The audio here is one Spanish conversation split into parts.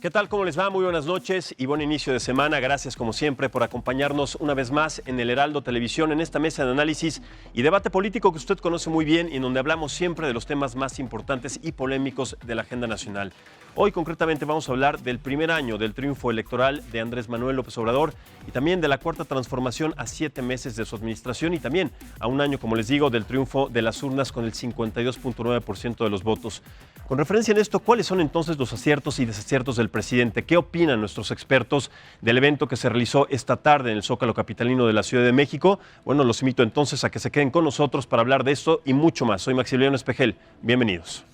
¿Qué tal? ¿Cómo les va? Muy buenas noches y buen inicio de semana. Gracias, como siempre, por acompañarnos una vez más en el Heraldo Televisión, en esta mesa de análisis y debate político que usted conoce muy bien y en donde hablamos siempre de los temas más importantes y polémicos de la agenda nacional. Hoy, concretamente, vamos a hablar del primer año del triunfo electoral de Andrés Manuel López Obrador y también de la cuarta transformación a 7 meses de su administración y también a un año, como les digo, del triunfo de las urnas con el 52.9% de los votos. Con referencia en esto, ¿cuáles son entonces los aciertos y desaciertos del presidente? ¿Qué opinan nuestros expertos del evento que se realizó esta tarde en el Zócalo capitalino de la Ciudad de México? Bueno, los invito entonces a que se queden con nosotros para hablar de esto y mucho más. Soy Maximiliano Espejel. Bienvenidos.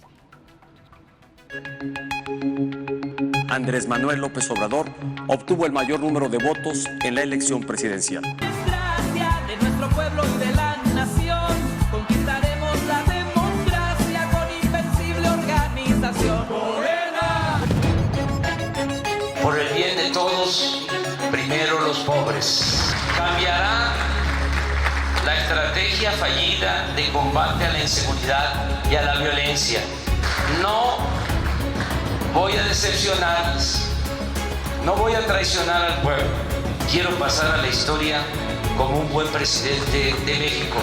Andrés Manuel López Obrador obtuvo el mayor número de votos en la elección presidencial. Gracias de nuestro pueblo y de la nación, conquistaremos la democracia con invencible organización. ¡Morena! Por el bien de todos, primero los pobres. Cambiará la estrategia fallida de combate a la inseguridad y a la violencia. No voy a decepcionarles, no voy a traicionar al pueblo. Quiero pasar a la historia como un buen presidente de México.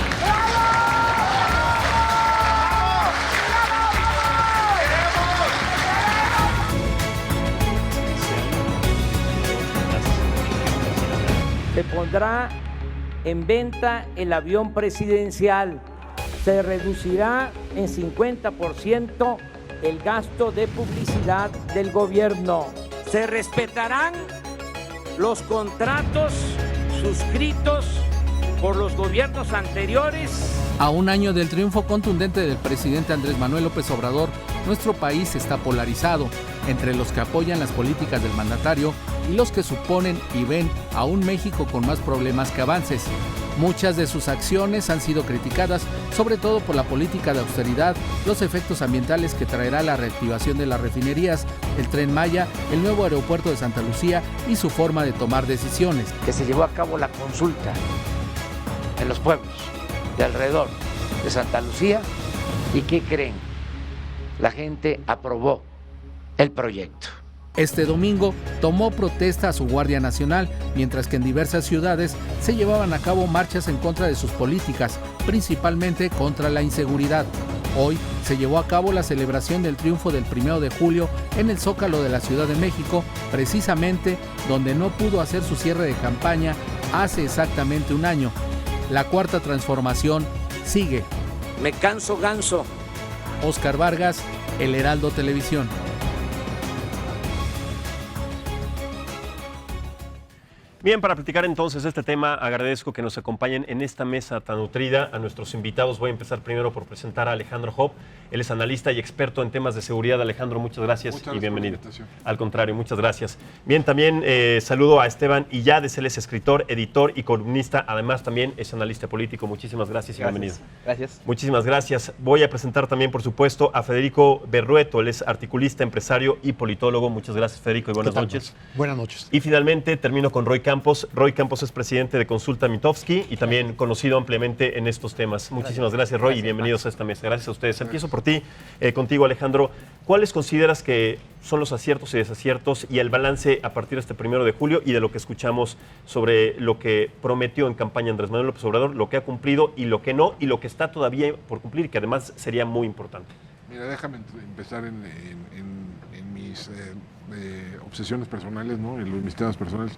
Se pondrá en venta el avión presidencial, se reducirá en 50% el gasto de publicidad del gobierno. Se respetarán los contratos suscritos por los gobiernos anteriores. A un año del triunfo contundente del presidente Andrés Manuel López Obrador, nuestro país está polarizado entre los que apoyan las políticas del mandatario y los que suponen y ven a un México con más problemas que avances. Muchas de sus acciones han sido criticadas, sobre todo por la política de austeridad, los efectos ambientales que traerá la reactivación de las refinerías, el Tren Maya, el nuevo aeropuerto de Santa Lucía y su forma de tomar decisiones. Que se llevó a cabo la consulta en los pueblos de alrededor de Santa Lucía y ¿qué creen? La gente aprobó el proyecto. Este domingo tomó protesta a su Guardia Nacional, mientras que en diversas ciudades se llevaban a cabo marchas en contra de sus políticas, principalmente contra la inseguridad. Hoy se llevó a cabo la celebración del triunfo del 1 de julio en el Zócalo de la Ciudad de México, precisamente donde no pudo hacer su cierre de campaña hace exactamente un año. La cuarta transformación sigue. Me canso ganso. Óscar Vargas, El Heraldo Televisión. Bien, para platicar entonces este tema, agradezco que nos acompañen en esta mesa tan nutrida a nuestros invitados. Voy a empezar primero por presentar a Alejandro Hopp. Él es analista y experto en temas de seguridad. Alejandro, muchas gracias y bienvenido. Al contrario, muchas gracias. Bien, también saludo a Esteban Illades. Él es escritor, editor y columnista. Además, también es analista político. Muchísimas gracias y bienvenido. Gracias. Muchísimas gracias. Voy a presentar también, por supuesto, a Federico Berrueto. Él es articulista, empresario y politólogo. Muchas gracias, Federico, y buenas noches. Buenas noches. Y finalmente termino con Roy Campos. Roy Campos es presidente de Consulta Mitofsky y también conocido ampliamente en estos temas. Muchísimas gracias, Roy, y bienvenidos a esta mesa. Gracias a ustedes. Empiezo por ti, contigo, Alejandro. ¿Cuáles consideras que son los aciertos y desaciertos y el balance a partir de este 1 de julio y de lo que escuchamos sobre lo que prometió en campaña Andrés Manuel López Obrador, lo que ha cumplido y lo que no, y lo que está todavía por cumplir y que además sería muy importante? Mira, déjame empezar en mis obsesiones personales, ¿no? En mis temas personales.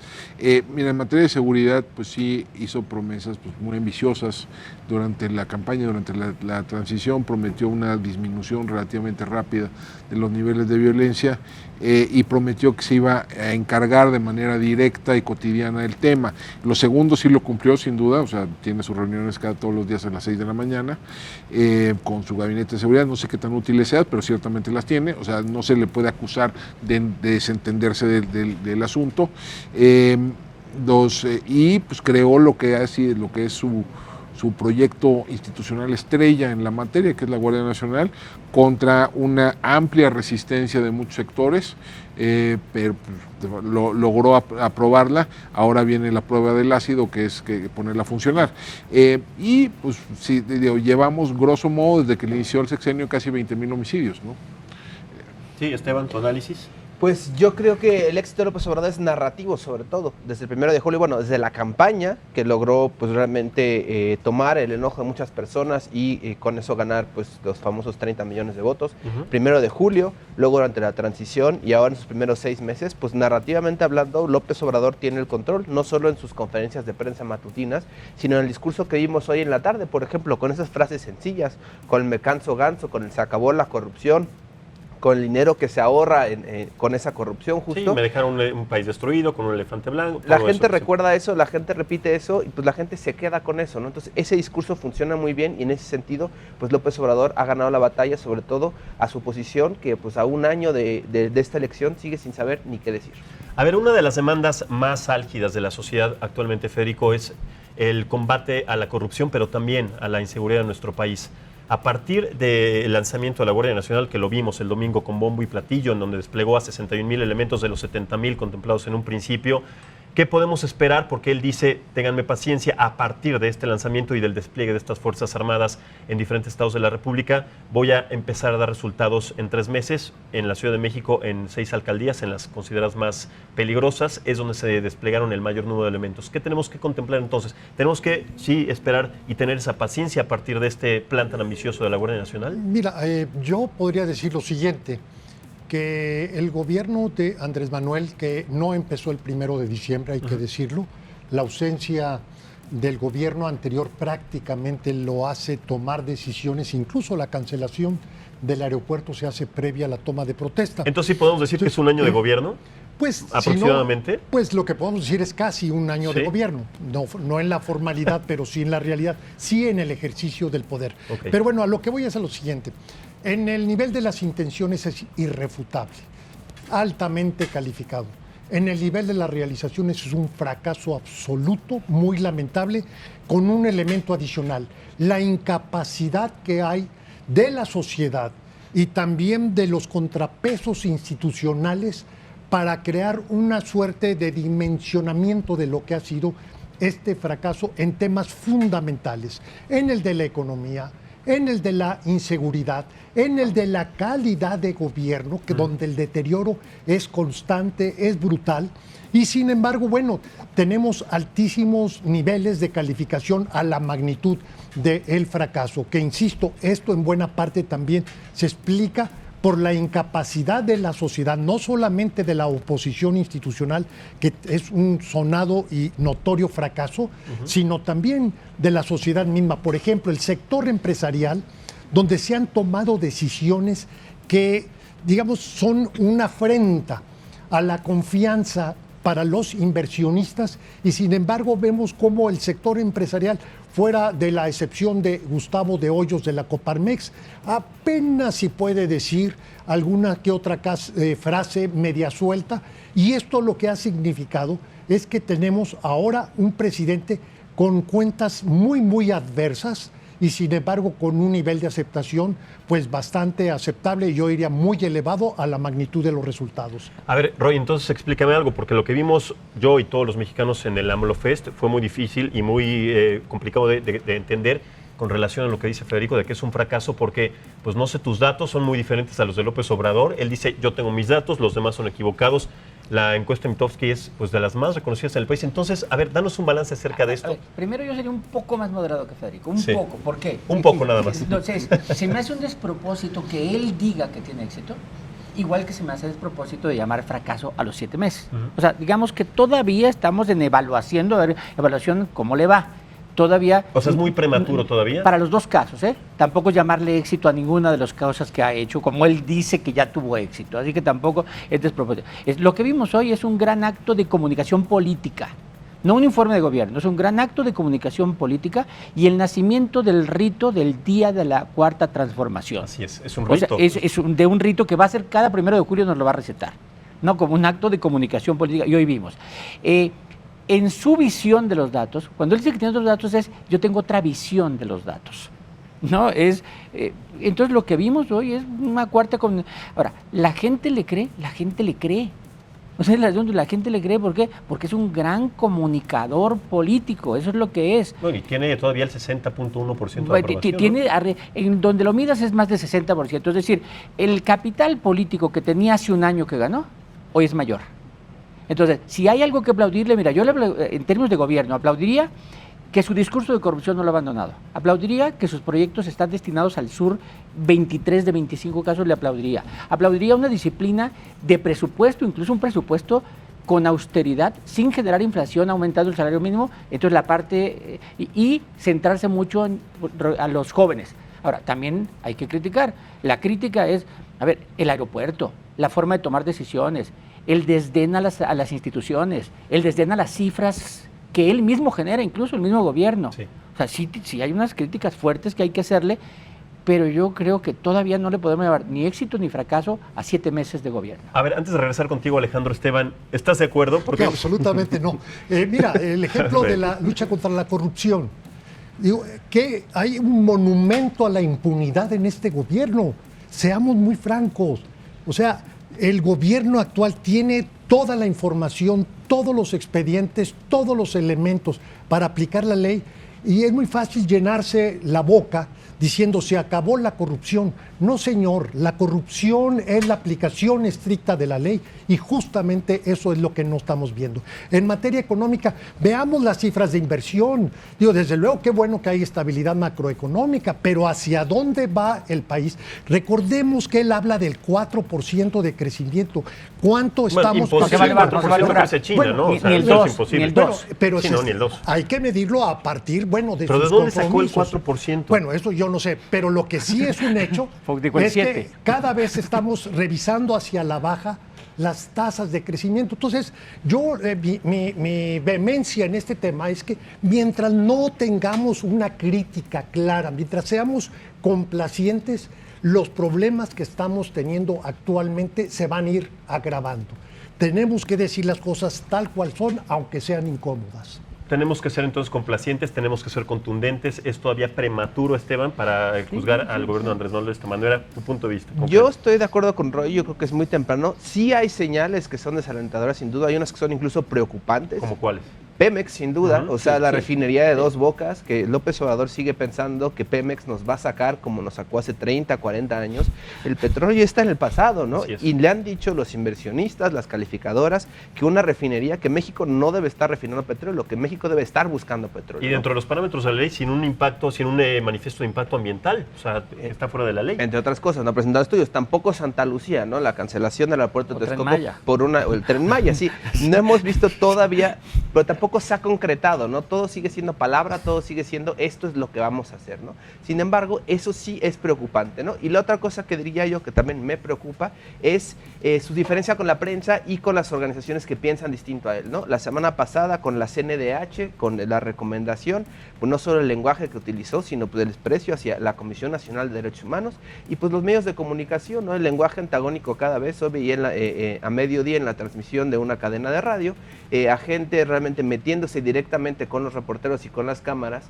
Mira, en materia de seguridad, pues sí hizo promesas pues, muy ambiciosas durante la campaña, durante la transición, prometió una disminución relativamente rápida de los niveles de violencia y prometió que se iba a encargar de manera directa y cotidiana del tema. Lo segundo sí lo cumplió sin duda, o sea, tiene sus reuniones todos los días a las 6 de la mañana con su gabinete de seguridad, no sé qué tan útiles sean, pero ciertamente las tiene, o sea, no se le puede acusar de desentenderse del asunto. Y pues creó lo que es su proyecto institucional estrella en la materia, que es la Guardia Nacional, contra una amplia resistencia de muchos sectores, pero pues, logró aprobarla. Ahora viene la prueba del ácido, que es que ponerla a funcionar. Y pues sí, llevamos grosso modo desde que inició el sexenio casi 20,000 homicidios, ¿no? Sí, Esteban, tu análisis. Pues yo creo que el éxito de López Obrador es narrativo, sobre todo, desde el 1 de julio, bueno, desde la campaña, que logró pues realmente tomar el enojo de muchas personas y con eso ganar pues los famosos 30 millones de votos. 1 de julio, luego durante la transición y ahora en sus primeros 6 meses, pues narrativamente hablando, López Obrador tiene el control, no solo en sus conferencias de prensa matutinas, sino en el discurso que vimos hoy en la tarde, por ejemplo, con esas frases sencillas, con el me canso ganso, con el se acabó la corrupción, con el dinero que se ahorra con esa corrupción justo. Sí, me dejaron un país destruido con un elefante blanco. La gente recuerda eso, la gente repite eso y pues la gente se queda con eso, ¿no? Entonces ese discurso funciona muy bien y en ese sentido pues López Obrador ha ganado la batalla, sobre todo a su oposición, que pues a un año de esta elección sigue sin saber ni qué decir. A ver, una de las demandas más álgidas de la sociedad actualmente, Federico, es el combate a la corrupción, pero también a la inseguridad de nuestro país. A partir del lanzamiento de la Guardia Nacional, que lo vimos el domingo con bombo y platillo, en donde desplegó a 61,000 elementos de los 70,000 contemplados en un principio, ¿qué podemos esperar? Porque él dice, ténganme paciencia, a partir de este lanzamiento y del despliegue de estas Fuerzas Armadas en diferentes estados de la República, voy a empezar a dar resultados en 3 meses. En la Ciudad de México, en 6 alcaldías, en las consideradas más peligrosas, es donde se desplegaron el mayor número de elementos. ¿Qué tenemos que contemplar entonces? ¿Tenemos que, sí, esperar y tener esa paciencia a partir de este plan tan ambicioso de la Guardia Nacional? Mira, yo podría decir lo siguiente, que el gobierno de Andrés Manuel, que no empezó el 1 de diciembre, hay que decirlo, la ausencia del gobierno anterior prácticamente lo hace tomar decisiones, incluso la cancelación del aeropuerto se hace previa a la toma de protesta. Entonces, ¿sí podemos decir que es un año de gobierno? Pues, aproximadamente. Si no, pues lo que podemos decir es casi un año de gobierno, no en la formalidad, pero sí en la realidad, sí en el ejercicio del poder. Okay. Pero bueno, a lo que voy es a lo siguiente. En el nivel de las intenciones es irrefutable, altamente calificado. En el nivel de las realizaciones es un fracaso absoluto, muy lamentable, con un elemento adicional, la incapacidad que hay de la sociedad y también de los contrapesos institucionales para crear una suerte de dimensionamiento de lo que ha sido este fracaso en temas fundamentales, en el de la economía, en el de la inseguridad, en el de la calidad de gobierno, que donde el deterioro es constante, es brutal, y sin embargo, bueno, tenemos altísimos niveles de calificación a la magnitud del fracaso, que insisto, esto en buena parte también se explica por la incapacidad de la sociedad, no solamente de la oposición institucional, que es un sonado y notorio fracaso, sino también de la sociedad misma. Por ejemplo, el sector empresarial, donde se han tomado decisiones que, digamos, son una afrenta a la confianza para los inversionistas y sin embargo vemos cómo el sector empresarial, fuera de la excepción de Gustavo de Hoyos de la Coparmex, apenas si puede decir alguna que otra frase media suelta, y esto lo que ha significado es que tenemos ahora un presidente con cuentas muy, muy adversas y sin embargo con un nivel de aceptación pues bastante aceptable y yo diría muy elevado a la magnitud de los resultados. A ver, Roy, entonces explícame algo, porque lo que vimos yo y todos los mexicanos en el AMLO Fest fue muy difícil y muy complicado de entender con relación a lo que dice Federico, de que es un fracaso porque, pues no sé, tus datos son muy diferentes a los de López Obrador. Él dice, yo tengo mis datos, los demás son equivocados. La encuesta Mitofsky es pues de las más reconocidas en el país. Entonces, a ver, danos un balance acerca de esto. Ver, primero yo sería un poco más moderado que Federico, un poco. ¿Por qué? Un poco nada más. Entonces, se me hace un despropósito que él diga que tiene éxito, igual que se me hace despropósito de llamar fracaso a los 7 meses. O sea, digamos que todavía estamos en evaluación, cómo le va. Todavía, o sea, es muy prematuro todavía. Para los dos casos, ¿eh? Tampoco llamarle éxito a ninguna de las cosas que ha hecho, como él dice que ya tuvo éxito. Así que tampoco es despropósito. Lo que vimos hoy es un gran acto de comunicación política, no un informe de gobierno, es un gran acto de comunicación política y el nacimiento del rito del Día de la Cuarta Transformación. Así es un rito. O sea, de un rito que va a ser cada 1 de julio nos lo va a recetar, no como un acto de comunicación política. Y hoy vimos. En su visión de los datos, cuando él dice que tiene otros datos es, yo tengo otra visión de los datos, ¿no? Entonces lo que vimos hoy es una cuarta... Ahora, ¿la gente le cree? La gente le cree. O sea, la gente le cree, ¿por qué? Porque es un gran comunicador político, eso es lo que es. Bueno, y tiene todavía el 60.1% de aprobación. Tiene, en donde lo midas es más de 60%, es decir, el capital político que tenía hace un año que ganó, hoy es mayor. Entonces, si hay algo que aplaudirle, mira, yo en términos de gobierno aplaudiría que su discurso de corrupción no lo ha abandonado. Aplaudiría que sus proyectos están destinados al sur, 23 de 25 casos le aplaudiría. Aplaudiría una disciplina de presupuesto, incluso un presupuesto con austeridad, sin generar inflación, aumentando el salario mínimo, entonces la parte, y centrarse mucho a los jóvenes. Ahora, también hay que criticar. La crítica es, a ver, el aeropuerto, la forma de tomar decisiones, el desdén a las instituciones, el desdén a las cifras que él mismo genera, incluso el mismo gobierno. Sí. O sea, sí hay unas críticas fuertes que hay que hacerle, pero yo creo que todavía no le podemos llevar ni éxito ni fracaso a 7 meses de gobierno. A ver, antes de regresar contigo, Alejandro Esteban, ¿estás de acuerdo? Porque absolutamente no. Mira, el ejemplo de la lucha contra la corrupción. Digo, que hay un monumento a la impunidad en este gobierno. Seamos muy francos. O sea, el gobierno actual tiene toda la información, todos los expedientes, todos los elementos para aplicar la ley, y es muy fácil llenarse la boca diciendo se acabó la corrupción. No, señor, la corrupción es la aplicación estricta de la ley y justamente eso es lo que no estamos viendo. En materia económica, veamos las cifras de inversión. Digo, desde luego qué bueno que hay estabilidad macroeconómica, pero ¿hacia dónde va el país? Recordemos que él habla del 4% de crecimiento. ¿Cuánto estamos pagando? China, ¿no? Ni el 2, ni el 2. Pero sí, no, ni el 2. Hay que medirlo a partir, bueno, de ¿pero sus de dónde compromisos. sacó el 4%? Bueno, eso yo no sé, pero lo que sí es un hecho es que cada vez estamos revisando hacia la baja las tasas de crecimiento. Entonces, yo, mi vehemencia en este tema es que mientras no tengamos una crítica clara, mientras seamos complacientes, los problemas que estamos teniendo actualmente se van a ir agravando. Tenemos que decir las cosas tal cual son, aunque sean incómodas. Tenemos que ser entonces complacientes, tenemos que ser contundentes. ¿Es todavía prematuro, Esteban, para juzgar al gobierno de Andrés Manuel de esta manera? Tu punto de vista. Yo estoy de acuerdo con Roy, yo creo que es muy temprano. Sí hay señales que son desalentadoras, sin duda. Hay unas que son incluso preocupantes. ¿Cómo cuáles? Pemex, sin duda, la refinería de Dos Bocas, que López Obrador sigue pensando que Pemex nos va a sacar como nos sacó hace 30, 40 años. El petróleo ya está en el pasado, ¿no? Y le han dicho los inversionistas, las calificadoras, que una refinería, que México no debe estar refinando petróleo, que México debe estar buscando petróleo. Y dentro de los parámetros de la ley, sin un impacto, sin un manifiesto de impacto ambiental, o sea, está fuera de la ley. Entre otras cosas, no ha presentado estudios. Tampoco Santa Lucía, ¿no? La cancelación del aeropuerto de Texcoco por o el Tren Maya, sí. No hemos visto todavía, pero tampoco se ha concretado, ¿no? Todo sigue siendo palabra, todo sigue siendo esto es lo que vamos a hacer, ¿no? Sin embargo, eso sí es preocupante, ¿no? Y la otra cosa que diría yo que también me preocupa es su diferencia con la prensa y con las organizaciones que piensan distinto a él, ¿no? La semana pasada con la CNDH, con la recomendación, pues no solo el lenguaje que utilizó, sino pues el desprecio hacia la Comisión Nacional de Derechos Humanos y pues los medios de comunicación, ¿no? El lenguaje antagónico cada vez, hoy veía a mediodía en la transmisión de una cadena de radio, a gente realmente metiéndose directamente con los reporteros y con las cámaras,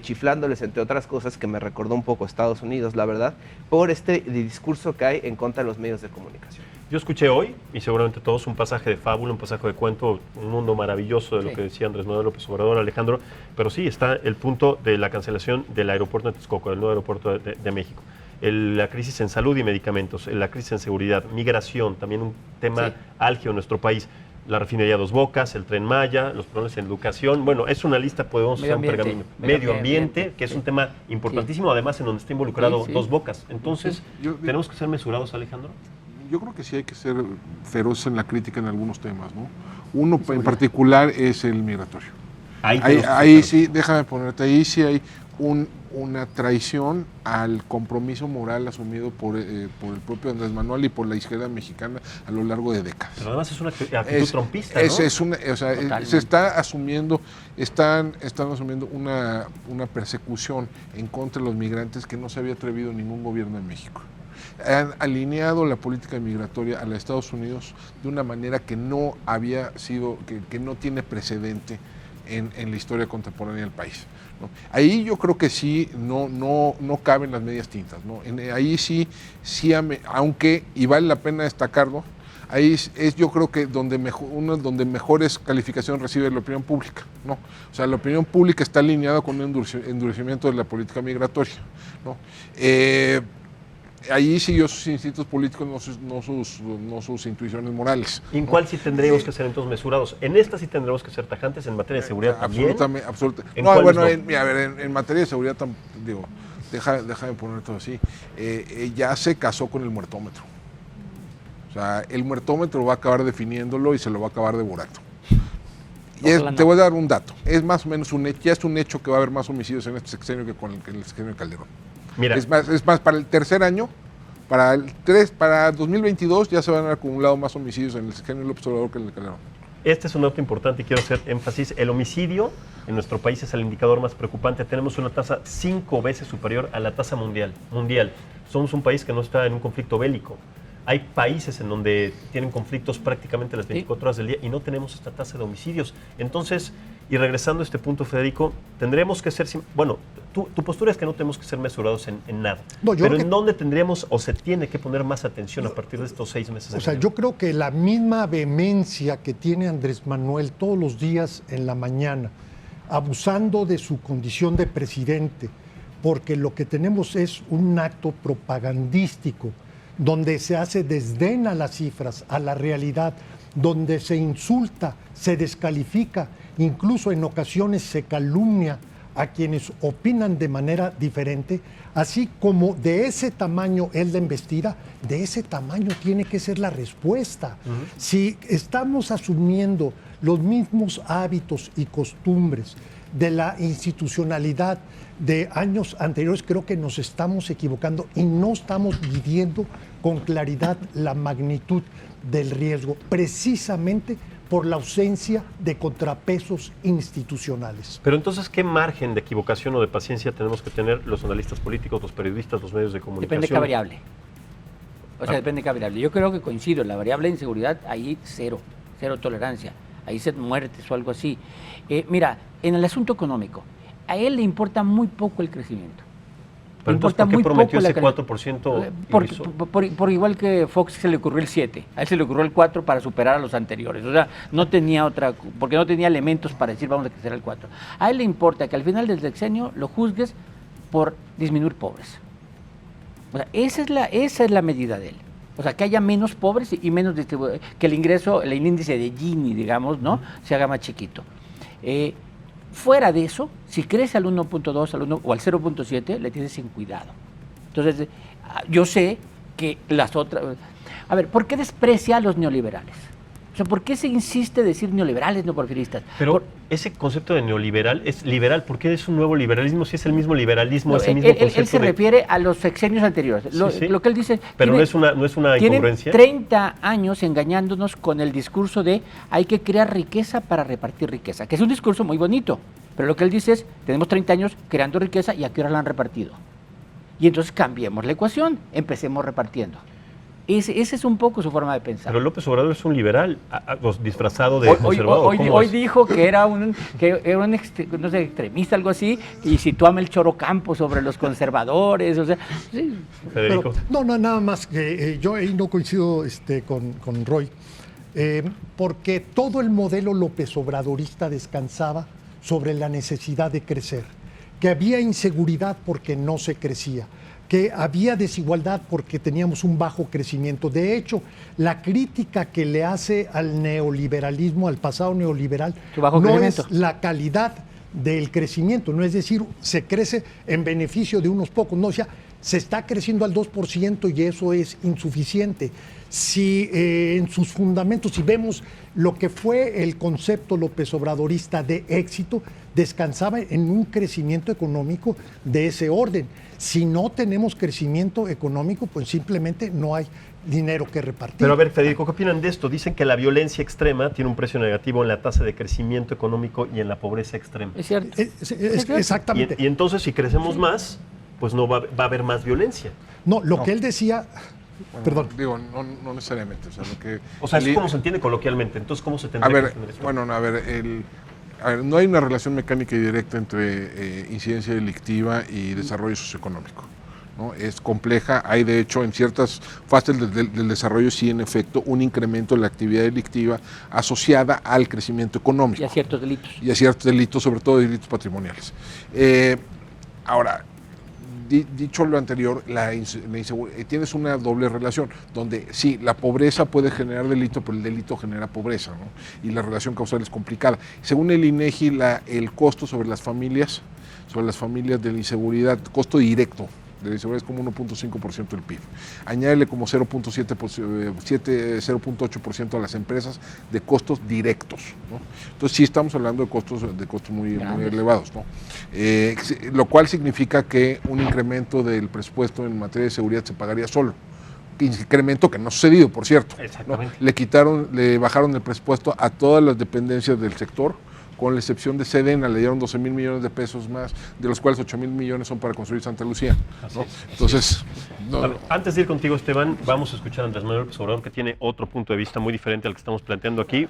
chiflándoles, entre otras cosas, que me recordó un poco a Estados Unidos, la verdad, por este discurso que hay en contra de los medios de comunicación. Yo escuché hoy, y seguramente todos, un pasaje de fábula, un pasaje de cuento, un mundo maravilloso de lo que decía Andrés Manuel López Obrador, Alejandro, pero sí está el punto de la cancelación del aeropuerto de Texcoco, del nuevo aeropuerto de México. La crisis en salud y medicamentos, la crisis en seguridad, migración, también un tema álgido en nuestro país. La refinería Dos Bocas, el Tren Maya, los problemas en educación. Bueno, es una lista, podemos hacer un pergamino. Medio ambiente, que es un tema importantísimo, además en donde está involucrado Dos Bocas. Entonces, ¿tenemos que ser mesurados, Alejandro? Yo creo que sí hay que ser feroz en la crítica en algunos temas, ¿no? Uno en particular es el migratorio. Ahí sí, déjame ponerte, ahí sí hay una traición al compromiso moral asumido por el propio Andrés Manuel y por la izquierda mexicana a lo largo de décadas. Pero además es una actitud trompista, ¿no? Se está asumiendo, están asumiendo una persecución en contra de los migrantes que no se había atrevido ningún gobierno en México. Han alineado la política migratoria a los Estados Unidos de una manera que no había sido, que no tiene precedente en la historia contemporánea del país, ¿no? Ahí yo creo que sí no caben las medias tintas, ¿no? Ahí sí, aunque, y vale la pena destacarlo, ahí es yo creo que donde mejores calificaciones recibe la opinión pública, ¿no? O sea, la opinión pública está alineada con un endurecimiento de la política migratoria, ¿no? Allí siguió sus instintos políticos, no sus intuiciones morales. ¿Y en cuál sí tendríamos que ser entonces mesurados? En esta sí tendremos que ser tajantes, en materia de seguridad también. Absolutamente. ¿En No, bueno, no? en materia de seguridad, digo, déjame poner todo así. Ya se casó con el muertómetro. O sea, el muertómetro va a acabar definiéndolo y se lo va a acabar devorando. Y te voy a dar un dato. Es más o menos ya es un hecho que va a haber más homicidios en este sexenio que en el sexenio de Calderón. Mira. Es más, para el tercer año, para 2022 ya se van a haber acumulado más homicidios en el sexenio de López Obrador que en el de Calderón. Este es un dato importante y quiero hacer énfasis. El homicidio en nuestro país es el indicador más preocupante. Tenemos una tasa 5 veces superior a la tasa mundial. Somos un país que no está en un conflicto bélico. Hay países en donde tienen conflictos prácticamente las 24 horas del día y no tenemos esta tasa de homicidios. Entonces, y regresando a este punto, Federico, tendremos que ser... Bueno, tu postura es que no tenemos que ser mesurados en nada. No, pero ¿en dónde tendríamos o se tiene que poner más atención a partir de estos 6 meses? O sea, yo creo que la misma vehemencia que tiene Andrés Manuel todos los días en la mañana, abusando de su condición de presidente, porque lo que tenemos es un acto propagandístico, donde se hace desdén a las cifras, a la realidad, donde se insulta, se descalifica, incluso en ocasiones se calumnia a quienes opinan de manera diferente, así como de ese tamaño es la embestida, de ese tamaño tiene que ser la respuesta. Si estamos asumiendo los mismos hábitos y costumbres de la institucionalidad de años anteriores, creo que nos estamos equivocando y no estamos midiendo con claridad la magnitud del riesgo, precisamente por la ausencia de contrapesos institucionales. Pero entonces, ¿qué margen de equivocación o de paciencia tenemos que tener los analistas políticos, los periodistas, los medios de comunicación? Depende de qué variable. O sea, depende de qué variable. Yo creo que coincido, la variable de inseguridad, ahí cero tolerancia, ahí se muertes o algo así. Mira, en el asunto económico, a él le importa muy poco el crecimiento. Pero entonces, ¿por qué prometió ese 4%? Por igual que Fox se le ocurrió el 7, a él se le ocurrió el 4 para superar a los anteriores. O sea, no tenía otra, porque no tenía elementos para decir vamos a crecer el 4. A él le importa que al final del sexenio lo juzgues por disminuir pobres. O sea, esa es la medida de él. O sea, que haya menos pobres y menos que el ingreso, el índice de Gini, digamos, ¿no? Se haga más chiquito. Fuera de eso, si crece al 1.2 o al 0.7, le tienes sin cuidado. Entonces, yo sé que las otras... A ver, ¿por qué desprecia a los neoliberales? O sea, ¿por qué se insiste decir neoliberales, no porfiristas? Pero ese concepto de neoliberal es liberal. ¿Por qué es un nuevo liberalismo si es el mismo liberalismo, ese mismo concepto? Él se refiere a los sexenios anteriores. Lo que él dice... Pero no es una incongruencia. Tienen 30 años engañándonos con el discurso de hay que crear riqueza para repartir riqueza, que es un discurso muy bonito. Pero lo que él dice es, tenemos 30 años creando riqueza y ¿a qué hora la han repartido? Y entonces cambiemos la ecuación, empecemos repartiendo. Esa es un poco su forma de pensar. Pero López Obrador es un liberal, disfrazado de conservador. Hoy dijo que era un no sé, extremista, algo así, y situó a Melchor Ocampo sobre los conservadores. O sea, sí. Federico. Pero, no, nada más que yo ahí no coincido con Roy, porque todo el modelo López Obradorista descansaba sobre la necesidad de crecer, que había inseguridad porque no se crecía, que había desigualdad porque teníamos un bajo crecimiento. De hecho, la crítica que le hace al neoliberalismo, al pasado neoliberal, no es la calidad del crecimiento, no es decir, se crece en beneficio de unos pocos, no, o sea, se está creciendo al 2% y eso es insuficiente. Si en sus fundamentos, si vemos lo que fue el concepto López Obradorista de éxito, descansaba en un crecimiento económico de ese orden. Si no tenemos crecimiento económico, pues simplemente no hay dinero que repartir. Pero a ver, Federico, ¿qué opinan de esto? Dicen que la violencia extrema tiene un precio negativo en la tasa de crecimiento económico y en la pobreza extrema. Es cierto. Exactamente. Y entonces, si crecemos más, pues no va a haber más violencia. No, lo que él decía... Bueno, perdón. Digo, no necesariamente. O sea, es como se entiende coloquialmente. Entonces, ¿cómo se tendría que entender eso? Bueno, no hay una relación mecánica y directa entre incidencia delictiva y desarrollo socioeconómico, ¿no? Es compleja. Hay, de hecho, en ciertas fases del desarrollo, sí, en efecto, un incremento de la actividad delictiva asociada al crecimiento económico. Y a ciertos delitos. Y a ciertos delitos, sobre todo delitos patrimoniales. Ahora, dicho lo anterior, tienes una doble relación, donde sí, la pobreza puede generar delito, pero el delito genera pobreza, ¿no? Y la relación causal es complicada. Según el INEGI, el costo sobre las familias de la inseguridad, costo directo de la inseguridad es como 1.5% del PIB. Añádele como 0.8% a las empresas de costos directos, ¿no? Entonces sí estamos hablando de costos muy elevados, ¿no? Lo cual significa que un incremento del presupuesto en materia de seguridad se pagaría solo. Incremento que no ha sucedido, por cierto, ¿no? Le bajaron el presupuesto a todas las dependencias del sector, con la excepción de Sedena, le dieron 12,000 millones de pesos más, de los cuales 8,000 millones son para construir Santa Lucía, ¿no? Entonces, antes de ir contigo, Esteban, vamos a escuchar a Andrés Manuel López Obrador, que tiene otro punto de vista muy diferente al que estamos planteando aquí.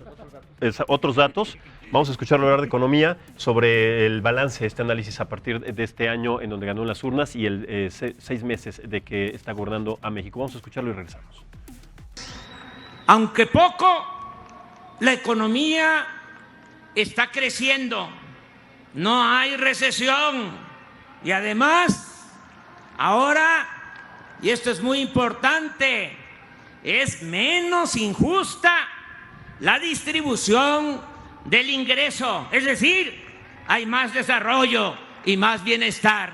Otros datos, vamos a escucharlo hablar de economía, sobre el balance, este análisis a partir de este año en donde ganó en las urnas y el 6 meses de que está gobernando a México. Vamos a escucharlo y regresamos. Aunque poco, la economía está creciendo, no hay recesión y además ahora, y esto es muy importante, es menos injusta la distribución del ingreso, es decir, hay más desarrollo y más bienestar.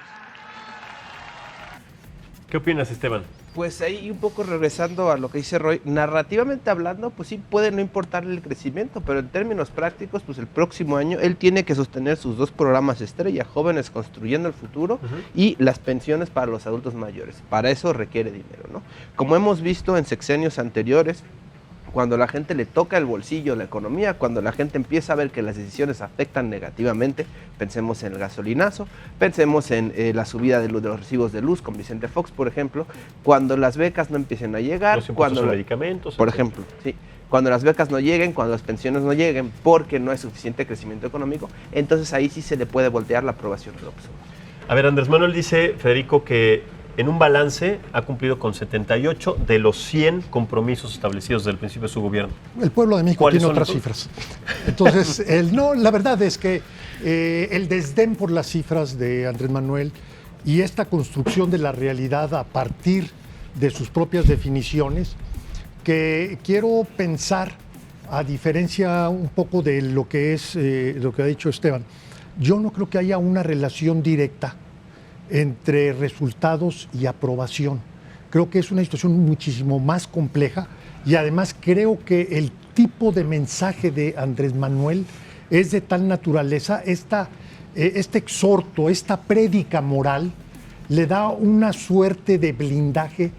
¿Qué opinas, Esteban? Pues ahí un poco regresando a lo que dice Roy, narrativamente hablando, pues sí puede no importarle el crecimiento, pero en términos prácticos, pues el próximo año él tiene que sostener sus 2 programas estrella, Jóvenes Construyendo el Futuro y las pensiones para los adultos mayores. Para eso requiere dinero, ¿no? Como hemos visto en sexenios anteriores, cuando la gente le toca el bolsillo, la economía, cuando la gente empieza a ver que las decisiones afectan negativamente, pensemos en el gasolinazo, pensemos en la subida de los recibos de luz con Vicente Fox, por ejemplo, cuando las becas no empiecen a llegar, cuando los medicamentos, por ejemplo, sí, cuando las becas no lleguen, cuando las pensiones no lleguen, porque no hay suficiente crecimiento económico, entonces ahí sí se le puede voltear la aprobación de López Obrador. A ver, Andrés Manuel dice, Federico, que en un balance ha cumplido con 78 de los 100 compromisos establecidos desde el principio de su gobierno. El pueblo de México tiene otras cifras. Entonces, la verdad es que el desdén por las cifras de Andrés Manuel y esta construcción de la realidad a partir de sus propias definiciones, que quiero pensar, a diferencia un poco de lo que es lo que ha dicho Esteban, yo no creo que haya una relación directa entre resultados y aprobación. Creo que es una situación muchísimo más compleja y además creo que el tipo de mensaje de Andrés Manuel es de tal naturaleza, este exhorto, esta prédica moral le da una suerte de blindaje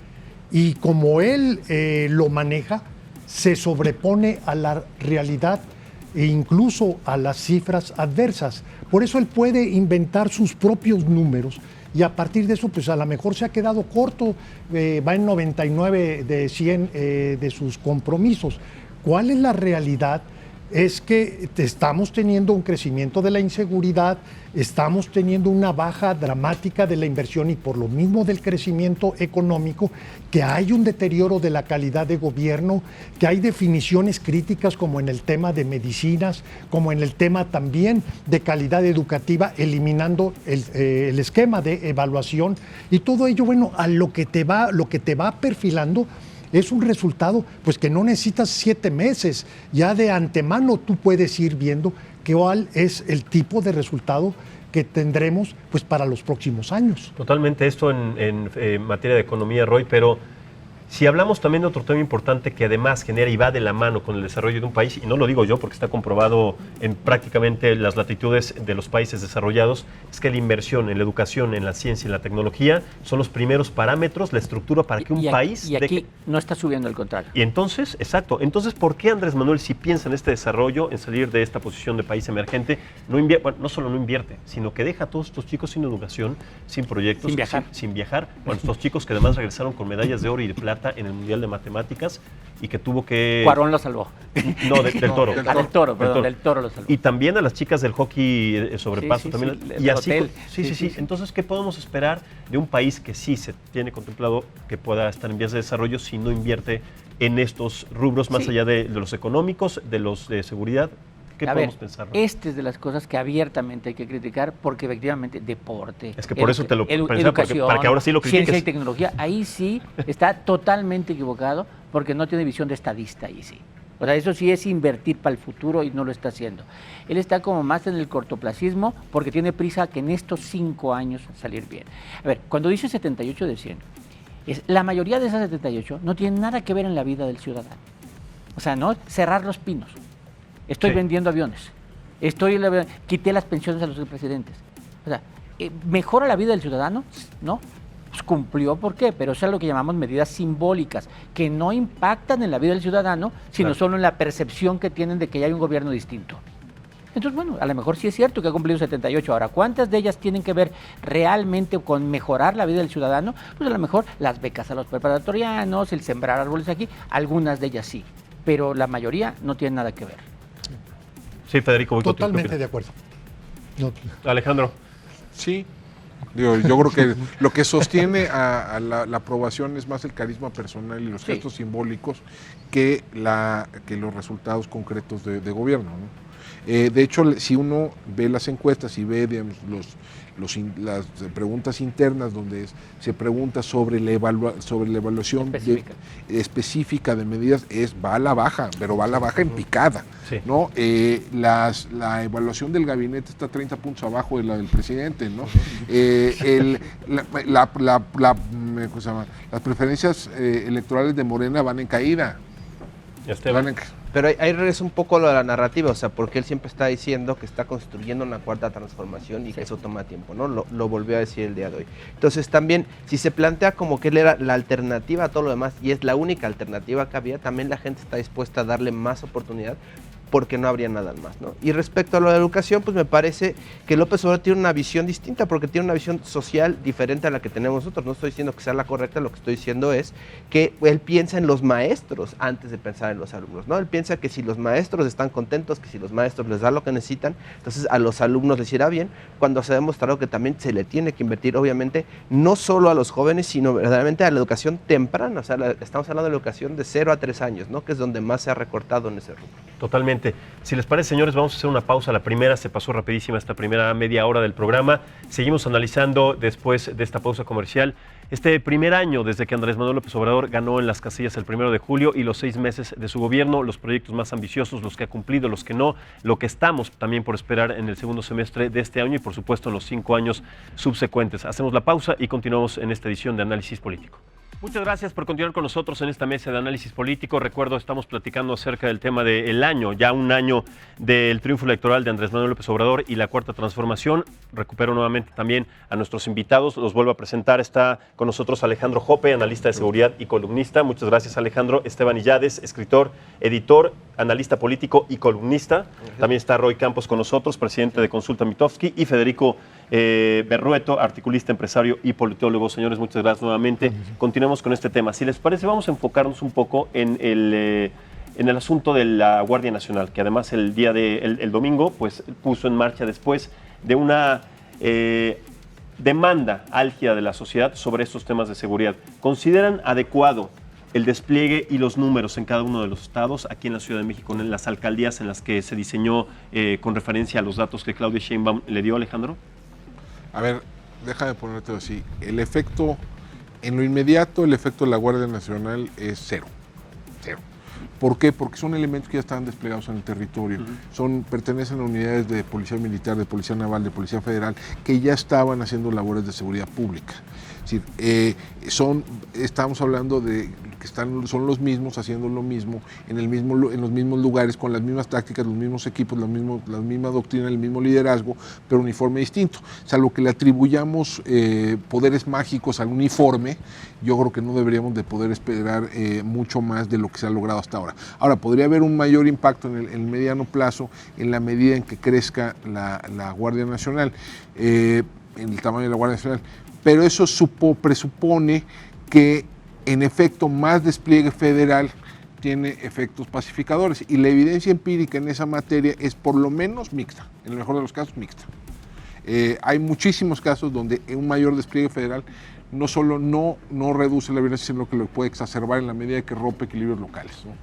y como él lo maneja, se sobrepone a la realidad e incluso a las cifras adversas. Por eso él puede inventar sus propios números y a partir de eso, pues a lo mejor se ha quedado corto, va en 99 de 100 de sus compromisos. ¿Cuál es la realidad? Es que estamos teniendo un crecimiento de la inseguridad, estamos teniendo una baja dramática de la inversión y por lo mismo del crecimiento económico, que hay un deterioro de la calidad de gobierno, que hay definiciones críticas como en el tema de medicinas, como en el tema también de calidad educativa, eliminando el esquema de evaluación y todo ello, bueno, a lo que te va perfilando es un resultado pues que no necesitas 7 meses, ya de antemano tú puedes ir viendo cuál es el tipo de resultado que tendremos pues para los próximos años. Totalmente esto en materia de economía, Roy, pero si hablamos también de otro tema importante que además genera y va de la mano con el desarrollo de un país, y no lo digo yo porque está comprobado en prácticamente las latitudes de los países desarrollados, es que la inversión en la educación, en la ciencia, en la tecnología son los primeros parámetros, la estructura para que un país... Y aquí no está subiendo, al contrario. Y entonces, exacto, entonces ¿por qué Andrés Manuel, si piensa en este desarrollo, en salir de esta posición de país emergente, no solo no invierte, sino que deja a todos estos chicos sin educación, sin proyectos, sin viajar? Bueno, estos chicos que además regresaron con medallas de oro y de plata en el Mundial de Matemáticas y que tuvo que... Cuarón lo salvó. No, del Toro. Del Toro lo salvó. Y también a las chicas del hockey sobre paso. También. Y así. Sí. Entonces, ¿qué podemos esperar de un país que sí se tiene contemplado que pueda estar en vías de desarrollo si no invierte en estos rubros más allá de los económicos, de los de seguridad? ¿Qué A podemos ver, pensar? esta es de las cosas que abiertamente hay que criticar porque efectivamente deporte, Es que por eso te lo pensaba, educación, para que ahora sí lo critiques. ciencia y tecnología, ahí sí está totalmente equivocado porque no tiene visión de estadista, ahí sí. O sea, eso sí es invertir para el futuro y no lo está haciendo. Él está como más en el cortoplacismo porque tiene prisa que en estos 5 años salir bien. A ver, cuando dice 78 de 100, la mayoría de esas 78 no tienen nada que ver en la vida del ciudadano. O sea, no cerrar los pinos. Estoy vendiendo aviones. Quité las pensiones a los presidentes. O sea, ¿mejora la vida del ciudadano? ¿No? Pues cumplió, ¿por qué? Pero eso es lo que llamamos medidas simbólicas, que no impactan en la vida del ciudadano, sino solo en la percepción que tienen de que ya hay un gobierno distinto. Entonces, bueno, a lo mejor sí es cierto que ha cumplido 78. Ahora, ¿cuántas de ellas tienen que ver realmente con mejorar la vida del ciudadano? Pues a lo mejor las becas a los preparatorianos, el sembrar árboles aquí, algunas de ellas sí, pero la mayoría no tienen nada que ver. Sí, Federico. Totalmente de acuerdo. Alejandro. Sí. Digo, yo creo que lo que sostiene a la aprobación es más el carisma personal y los gestos simbólicos que los resultados concretos de gobierno, ¿no? De hecho, si uno ve las encuestas y ve, digamos, las preguntas internas donde se pregunta sobre la evaluación específica de medidas, va a la baja, pero va a la baja en picada, ¿no? La evaluación del gabinete está 30 puntos abajo de la del presidente, ¿no? Las preferencias electorales de Morena van en caída. Pero ahí regresa un poco lo de la narrativa, o sea, porque él siempre está diciendo que está construyendo una cuarta transformación y que eso toma tiempo, ¿no? Lo volvió a decir el día de hoy. Entonces también, si se plantea como que él era la alternativa a todo lo demás y es la única alternativa que había, también la gente está dispuesta a darle más oportunidad porque no habría nada más, ¿no? Y respecto a lo de educación, pues me parece que López Obrador tiene una visión distinta porque tiene una visión social diferente a la que tenemos nosotros. No estoy diciendo que sea la correcta, lo que estoy diciendo es que él piensa en los maestros antes de pensar en los alumnos, ¿no? Él piensa que si los maestros están contentos, que si los maestros les dan lo que necesitan, entonces a los alumnos les irá bien, cuando se ha demostrado que también se le tiene que invertir, obviamente, no solo a los jóvenes, sino verdaderamente a la educación temprana. O sea, estamos hablando de la educación de 0 a 3 años, ¿no? Que es donde más se ha recortado en ese rubro. Totalmente. Si les parece, señores, vamos a hacer una pausa. La primera se pasó rapidísima, esta primera media hora del programa. Seguimos analizando después de esta pausa comercial este primer año desde que Andrés Manuel López Obrador ganó en las casillas el 1 de julio y los 6 meses de su gobierno, los proyectos más ambiciosos, los que ha cumplido, los que no, lo que estamos también por esperar en el segundo semestre de este año y por supuesto en los 5 años subsecuentes. Hacemos la pausa y continuamos en esta edición de Análisis Político. Muchas gracias por continuar con nosotros en esta mesa de análisis político. Recuerdo, estamos platicando acerca del tema del año, ya un año del triunfo electoral de Andrés Manuel López Obrador y la cuarta transformación. Recupero nuevamente también a nuestros invitados, los vuelvo a presentar. Está con nosotros Alejandro Jope, analista de seguridad y columnista. Muchas gracias, Alejandro. Esteban Illades, escritor, editor, analista político y columnista. También está Roy Campos con nosotros, presidente de Consulta Mitofsky, y Federico Berrueto, articulista, empresario y politólogo. Señores, muchas gracias nuevamente. Continuemos con este tema. Si les parece, vamos a enfocarnos un poco en el asunto de la Guardia Nacional, que además el domingo pues puso en marcha después de una demanda álgida de la sociedad sobre estos temas de seguridad. ¿Consideran adecuado el despliegue y los números en cada uno de los estados, aquí en la Ciudad de México, en las alcaldías en las que se diseñó con referencia a los datos que Claudia Sheinbaum le dio, Alejandro? A ver, déjame ponerte así. El efecto, en lo inmediato, el efecto de la Guardia Nacional es cero. ¿Por qué? Porque son elementos que ya están desplegados en el territorio. Pertenecen a unidades de policía militar, de policía naval, de policía federal, que ya estaban haciendo labores de seguridad pública. Es decir, estamos hablando de que son los mismos haciendo lo mismo en los mismos lugares, con las mismas tácticas, los mismos equipos, la misma doctrina, el mismo liderazgo, pero uniforme distinto. Salvo que le atribuyamos poderes mágicos al uniforme, yo creo que no deberíamos de poder esperar mucho más de lo que se ha logrado hasta ahora. Ahora, podría haber un mayor impacto en el mediano plazo en la medida en que crezca la Guardia Nacional, en el tamaño de la Guardia Nacional, pero eso presupone que en efecto más despliegue federal tiene efectos pacificadores y la evidencia empírica en esa materia es por lo menos mixta, en el mejor de los casos mixta. Hay muchísimos casos donde un mayor despliegue federal no solo no reduce la violencia, sino que lo puede exacerbar en la medida que rompe equilibrios locales, ¿no?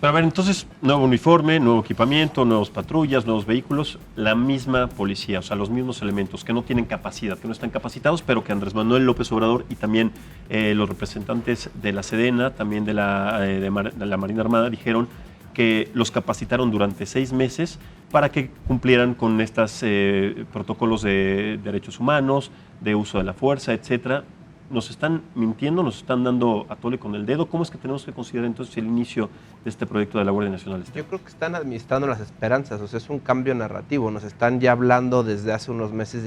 Pero a ver, entonces, nuevo uniforme, nuevo equipamiento, nuevas patrullas, nuevos vehículos, la misma policía, o sea, los mismos elementos que no tienen capacidad, que no están capacitados, pero que Andrés Manuel López Obrador y también los representantes de la Sedena, también de la Marina Armada, dijeron que los capacitaron durante 6 meses para que cumplieran con estos protocolos de derechos humanos, de uso de la fuerza, etcétera. ¿Nos están mintiendo? ¿Nos están dando a tole con el dedo? ¿Cómo es que tenemos que considerar entonces el inicio de este proyecto de la Guardia Nacional? Yo creo que están administrando las esperanzas, o sea, es un cambio narrativo. Nos están ya hablando desde hace unos meses,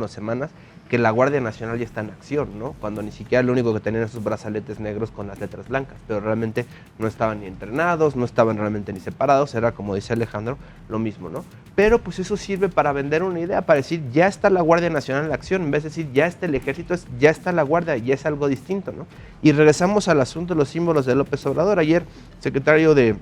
semanas, que la Guardia Nacional ya está en acción, ¿no? Cuando ni siquiera lo único que tenían esos brazaletes negros con las letras blancas, pero realmente no estaban ni entrenados, no estaban realmente ni separados, era como dice Alejandro, lo mismo, ¿no? Pero pues eso sirve para vender una idea, para decir, ya está la Guardia Nacional en acción, en vez de decir, ya está el ejército, ya está la Guardia, ya es algo distinto, ¿no? Y regresamos al asunto de los símbolos de López Obrador. Ayer, secretario de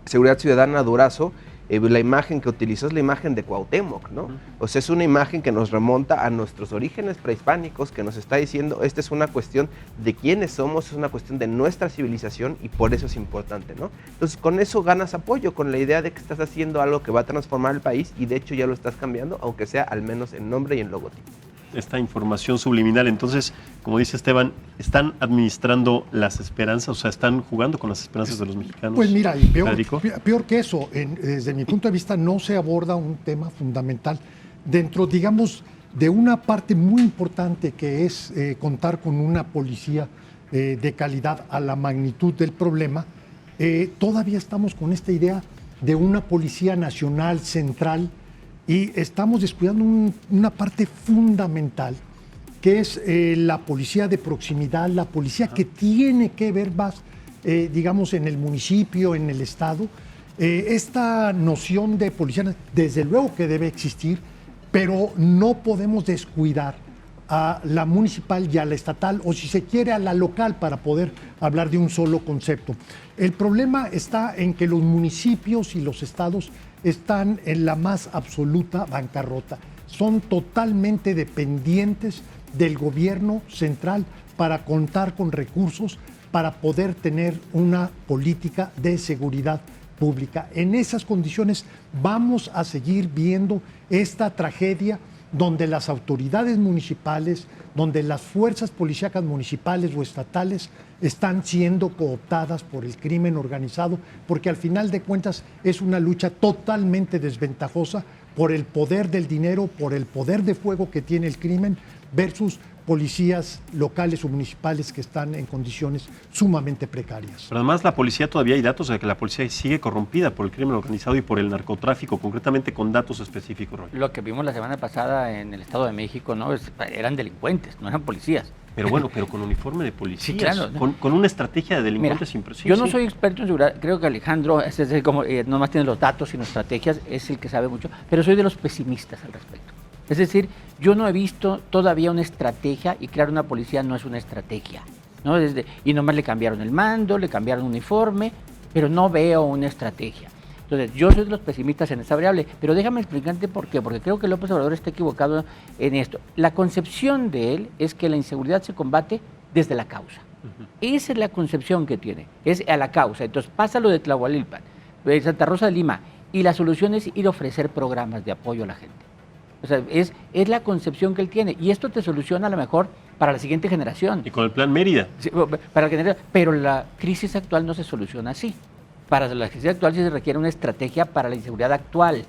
Seguridad Ciudadana, Durazo, la imagen que utilizó es la imagen de Cuauhtémoc, ¿no? O sea, es una imagen que nos remonta a nuestros orígenes prehispánicos, que nos está diciendo, esta es una cuestión de quiénes somos, es una cuestión de nuestra civilización y por eso es importante, ¿no? Entonces, con eso ganas apoyo, con la idea de que estás haciendo algo que va a transformar el país y de hecho ya lo estás cambiando, aunque sea al menos en nombre y en logotipo. Esta información subliminal. Entonces, como dice Esteban, ¿están administrando las esperanzas? O sea, ¿están jugando con las esperanzas de los mexicanos? Pues mira, peor que eso, desde mi punto de vista no se aborda un tema fundamental dentro, digamos, de una parte muy importante que es contar con una policía de calidad a la magnitud del problema. Todavía estamos con esta idea de una policía nacional central y estamos descuidando una parte fundamental, que es la policía de proximidad, la policía que tiene que ver más, digamos, en el municipio, en el estado. Esta noción de policía, desde luego que debe existir, pero no podemos descuidar a la municipal y a la estatal, o si se quiere a la local, para poder hablar de un solo concepto. El problema está en que los municipios y los estados están en la más absoluta bancarrota. Son totalmente dependientes del gobierno central para contar con recursos para poder tener una política de seguridad pública. En esas condiciones vamos a seguir viendo esta tragedia donde las autoridades municipales, donde las fuerzas policíacas municipales o estatales están siendo cooptadas por el crimen organizado, porque al final de cuentas es una lucha totalmente desventajosa por el poder del dinero, por el poder de fuego que tiene el crimen versus policías locales o municipales que están en condiciones sumamente precarias. Pero además la policía, todavía hay datos de que la policía sigue corrompida por el crimen organizado y por el narcotráfico, concretamente con datos específicos, Roy. Lo que vimos la semana pasada en el Estado de México, ¿no? Eran delincuentes, no eran policías. Pero bueno, pero con uniforme de policía, sí, claro, ¿no? con una estrategia de delincuentes impresionante. Yo no soy experto en seguridad, creo que Alejandro, no más tiene los datos sino estrategias, es el que sabe mucho, pero soy de los pesimistas al respecto. Es decir, yo no he visto todavía una estrategia, y crear una policía no es una estrategia, ¿no? Y nomás le cambiaron el mando, le cambiaron uniforme, pero no veo una estrategia. Entonces, yo soy de los pesimistas en esta variable, pero déjame explicarte por qué, porque creo que López Obrador está equivocado en esto. La concepción de él es que la inseguridad se combate desde la causa. Esa es la concepción que tiene, es a la causa. Entonces, pasa lo de Tlahualilpan, de Santa Rosa de Lima, y la solución es ir a ofrecer programas de apoyo a la gente. O sea, es la concepción que él tiene. Y esto te soluciona a lo mejor para la siguiente generación. Y con el Plan Mérida. Sí, pero la crisis actual no se soluciona así. Para la crisis actual sí se requiere una estrategia para la inseguridad actual.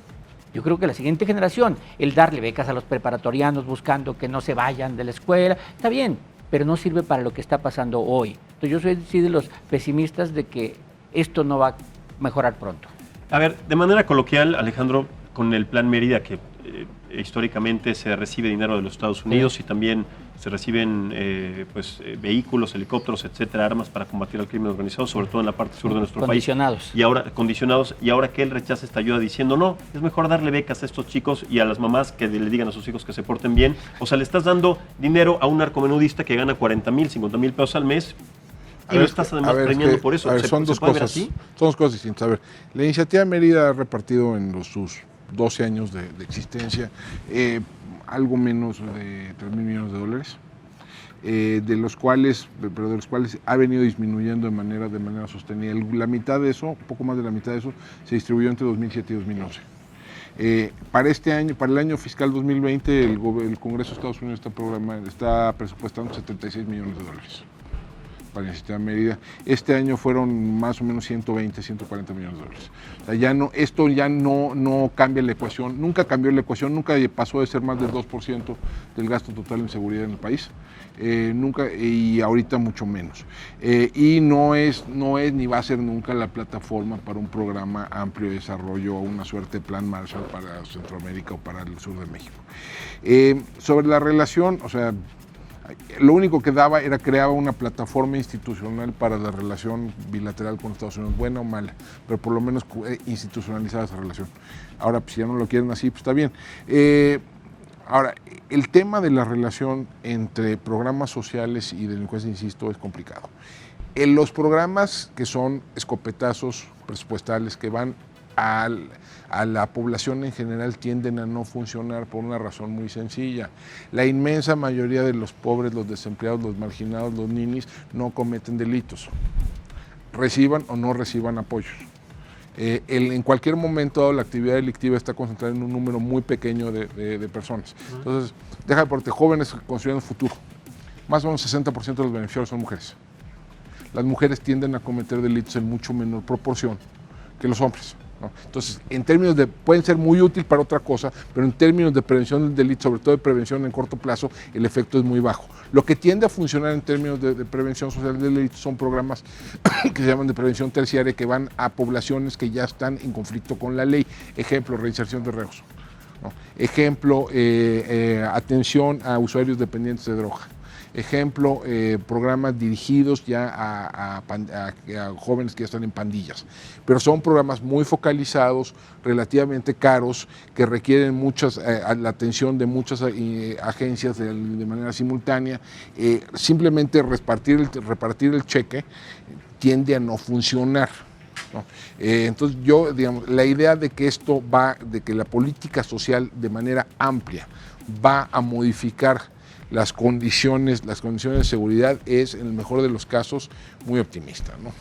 Yo creo que la siguiente generación, el darle becas a los preparatorianos buscando que no se vayan de la escuela, está bien, pero no sirve para lo que está pasando hoy. Entonces yo soy sí de los pesimistas de que esto no va a mejorar pronto. A ver, de manera coloquial, Alejandro, con el Plan Mérida, que históricamente se recibe dinero de los Estados Unidos y también se reciben vehículos, helicópteros, etcétera, armas para combatir al crimen organizado, sobre todo en la parte sur de nuestro país. Condicionados. Y ahora que él rechaza esta ayuda diciendo, no, es mejor darle becas a estos chicos y a las mamás que le digan a sus hijos que se porten bien. O sea, le estás dando dinero a un narcomenudista que gana 40,000, 50,000 pesos al mes y lo estás además premiando por eso. Son dos cosas distintas. A ver, la iniciativa Mérida ha repartido en sus 12 años de existencia algo menos de $3,000 millones. de los cuales ha venido disminuyendo de manera sostenida. La mitad de eso, poco más de la mitad de eso, se distribuyó entre 2007 y 2011. Para este año, para el año fiscal 2020, el Congreso de Estados Unidos está presupuestando $76 millones para el sistema Mérida. Este año fueron más o menos 120, 140 millones de dólares. O sea, esto ya no cambia la ecuación, nunca cambió la ecuación, nunca pasó de ser más del 2% del gasto total en seguridad en el país. Nunca, y ahorita mucho menos. Y no es ni va a ser nunca la plataforma para un programa amplio de desarrollo o una suerte de plan Marshall para Centroamérica o para el sur de México. Sobre la relación, o sea, lo único que daba era creaba una plataforma institucional para la relación bilateral con Estados Unidos, buena o mala, pero por lo menos institucionalizada esa relación. Ahora, pues, si ya no lo quieren así, pues está bien. Ahora, el tema de la relación entre programas sociales y delincuencia, insisto, es complicado. En los programas que son escopetazos presupuestales que van a la población en general tienden a no funcionar por una razón muy sencilla. La inmensa mayoría de los pobres, los desempleados, los marginados, los ninis, no cometen delitos, reciban o no reciban apoyos. En cualquier momento dado, la actividad delictiva está concentrada en un número muy pequeño de personas. Entonces, deja de ponerte jóvenes que construyen el futuro. Más o menos 60% de los beneficiarios son mujeres. Las mujeres tienden a cometer delitos en mucho menor proporción que los hombres, ¿no? Entonces, en términos pueden ser muy útil para otra cosa, pero en términos de prevención del delito, sobre todo de prevención en corto plazo, el efecto es muy bajo. Lo que tiende a funcionar en términos de prevención social del delito son programas que se llaman de prevención terciaria, que van a poblaciones que ya están en conflicto con la ley. Ejemplo, reinserción de reos, ¿no? Ejemplo, atención a usuarios dependientes de droga. Ejemplo, programas dirigidos ya a jóvenes que ya están en pandillas. Pero son programas muy focalizados, relativamente caros, que requieren la atención de muchas agencias de manera simultánea. Simplemente repartir el cheque tiende a no funcionar, ¿no? Entonces la idea de que de que la política social de manera amplia va a modificar las condiciones de seguridad es, en el mejor de los casos, muy optimista, ¿no?